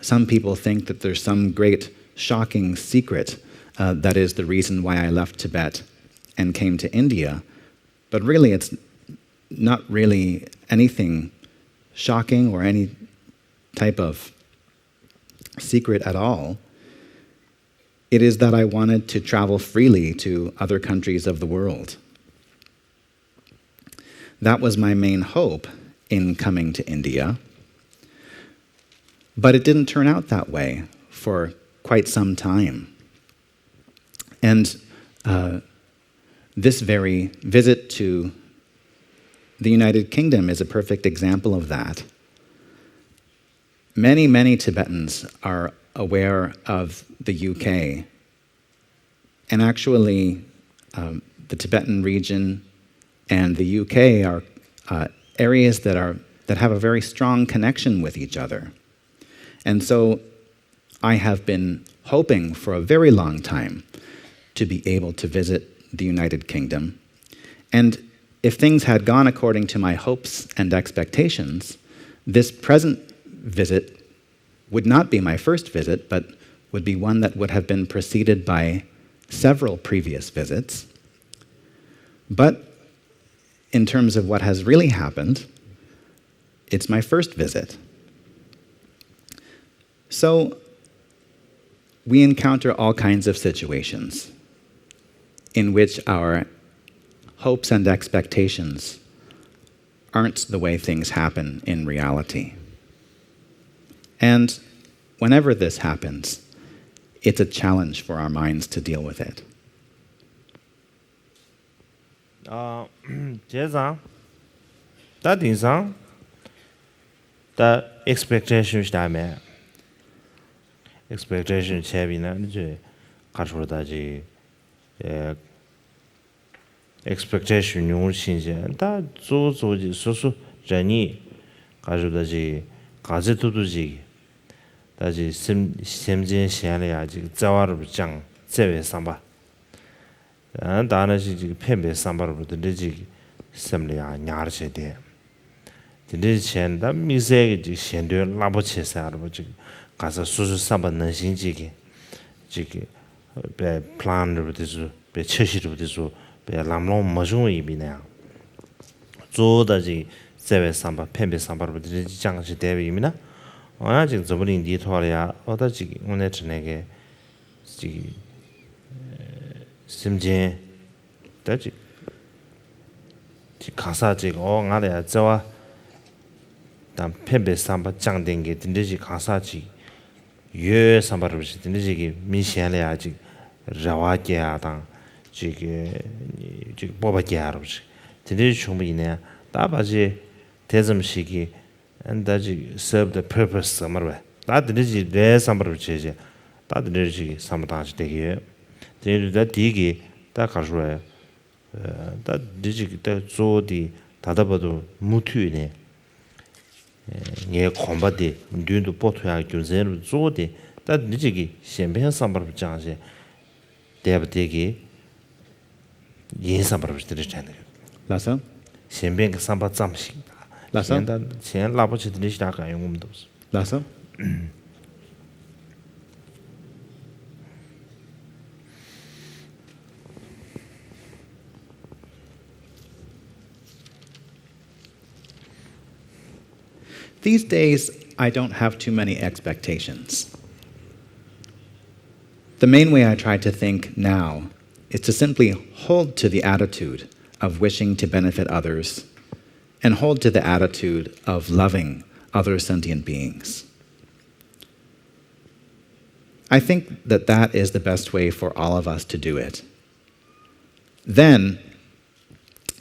some people think that there's some great shocking secret that is the reason why I left Tibet and came to India, but really it's not really anything shocking or any type of secret at all. It is that I wanted to travel freely to other countries of the world. That was my main hope in coming to India. But it didn't turn out that way for quite some time. And this very visit to the United Kingdom is a perfect example of that. Many, many Tibetans are aware of the UK. And actually, the Tibetan region and the UK are areas that have a very strong connection with each other. And so I have been hoping for a very long time to be able to visit the United Kingdom. And if things had gone according to my hopes and expectations, this present visit would not be my first visit, but would be one that would have been preceded by several previous visits. But in terms of what has really happened, it's my first visit. So we encounter all kinds of situations in which our hopes and expectations aren't the way things happen in reality. And whenever this happens, it's a challenge for our minds to deal with it. 제상 다 딩상 다 expectation 다음에 expectation 채비나 이제 가르쳐다지 expectation yung 신제 다 조조지 소소 전이 가르쳐다지 가제도도지 다지 심진 시안이야지 자와를 장 제외 상바 다나지 지 펜베 상바로 되지 셈리야 냐르세데 근데 현다 미세게 현대 라보체사로 지 가서 수수 상바 능신지기 지기 배 플랜으로 되죠 배 체시로 되죠 배 람롱 마중 이비네요 조다지 제외 상바 펜베 상바로 되지 장시 대비이미나 아직 저번에 디토리아 어다지 오늘 저녁에 지 심진 다지 지 가사지 나래 저와 단 펜베 상바 장된게 든지 가사지 예 상바로 든지 미시안에 아직 라와게아당 지게 뽑아게아로 든지 충분히네 다바지 대점식이 and that serve the purpose somewhere. That is there somebody change. That energy sometimes take here. Then that digi that casual that digi that so the tadabado mutu ne. Ye combat de doing the potway use so the that digi champagne somebody chance. They have digi yin somebody stand. Lasa? Champagne somebody something. Lasa? Lasa? These days, I don't have too many expectations. The main way I try to think now is to simply hold to the attitude of wishing to benefit others and hold to the attitude of loving other sentient beings. I think that that is the best way for all of us to do it. Then,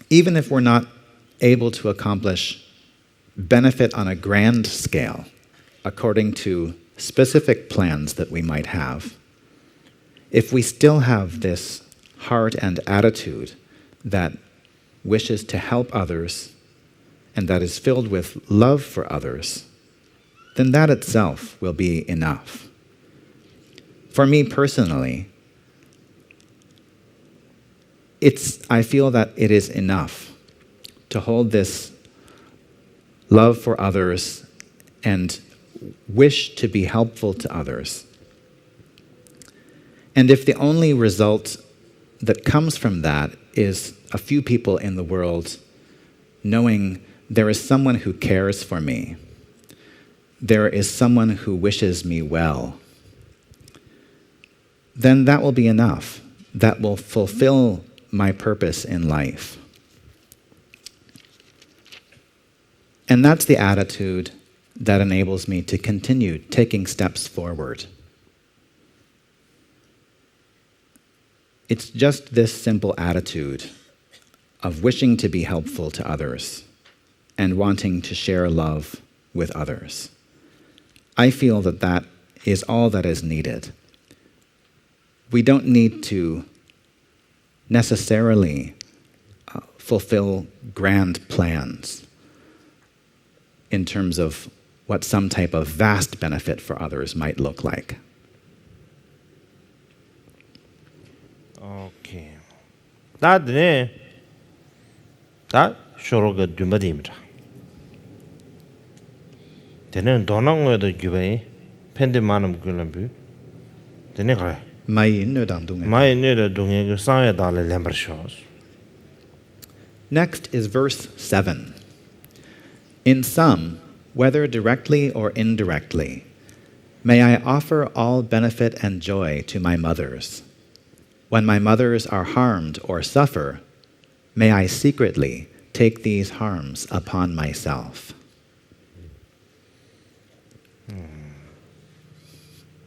even if we're not able to accomplish benefit on a grand scale, according to specific plans that we might have, if we still have this heart and attitude that wishes to help others and that is filled with love for others, then that itself will be enough. For me personally, I feel that it is enough to hold this love for others and wish to be helpful to others. And if the only result that comes from that is a few people in the world knowing there is someone who cares for me, there is someone who wishes me well, then that will be enough. That will fulfill my purpose in life. And that's the attitude that enables me to continue taking steps forward. It's just this simple attitude of wishing to be helpful to others and wanting to share love with others. I feel that that is all that is needed. We don't need to necessarily fulfill grand plans in terms of what some type of vast benefit for others might look like. Okay. That shoroga dumbadimra. Then donang the gubay, pendimanum gulambu. Then I My innödandungen. my near doing Saya Dale Lember shows. Next is verse 7. In sum, whether directly or indirectly, may I offer all benefit and joy to my mothers. When my mothers are harmed or suffer, may I secretly take these harms upon myself.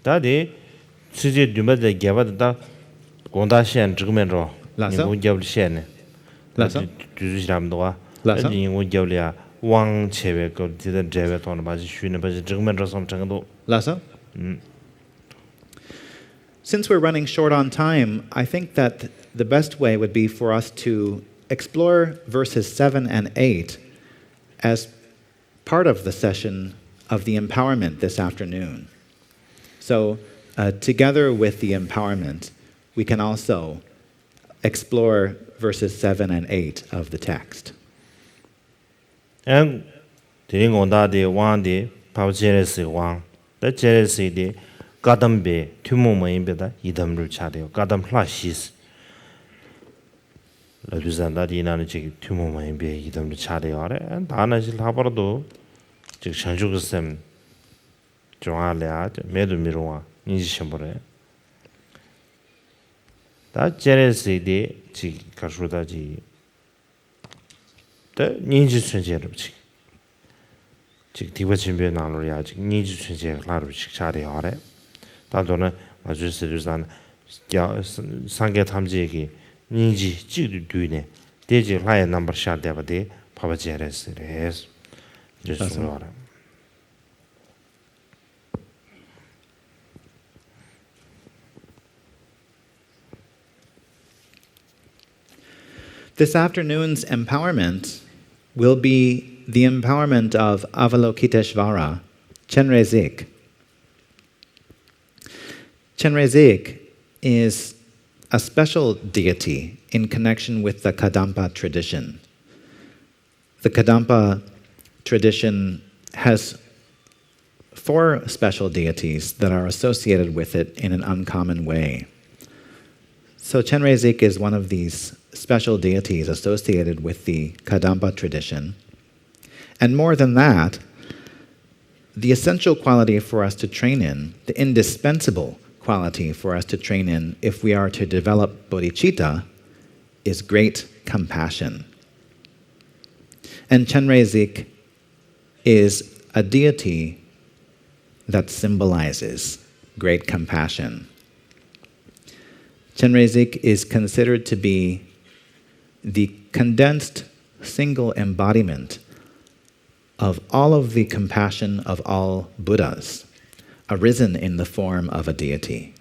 Daddy, Siji Dumada Gavada Gondashan Jugmendo, Lasa? Gavshan, Lasa? Duzamdoa, Lasa? Gavlia, Wang Cheve, didn't Javet on Bazishun, but Jugmendo some Chango. Lasa? Since we're running short on time, I think that the best way would be for us to explore verses 7 and 8 as part of the session of the empowerment this afternoon. So, together with the empowerment, we can also explore verses 7 and 8 of the text. And Tiring Onda de Wang de Pao Jeres Wang, the Jeres de Gadam be, Tumo Maimbe, Idam Ruchade, Gadam Flashis. La Duzanda di Nanachi, Tumo Maimbe, Idam Ruchade, and Dana Laborado, Chanjusem, Joalia, Medumirua, Nijishambore. That Jeres de Chikashudaji. The Ninja Trencher. Chick Tiwachimbe Naloria, Ninja Trencher, Laruch, Chari Hore. Tadona, as you said, Sangat Hamjiki, Ninji, Chidu Dune, Deji Lion number shot the other day, Papa Jeres, yes. Just water. This afternoon's empowerment will be the empowerment of Avalokiteshvara, Chenrezig. Chenrezig is a special deity in connection with the Kadampa tradition. The Kadampa tradition has 4 special deities that are associated with it in an uncommon way. So Chenrezig is one of these special deities associated with the Kadampa tradition. And more than that, the essential quality for us to train in, the indispensable quality for us to train in if we are to develop bodhicitta, is great compassion. And Chenrezig is a deity that symbolizes great compassion. Chenrezig is considered to be the condensed single embodiment of all of the compassion of all Buddhas, arisen in the form of a deity.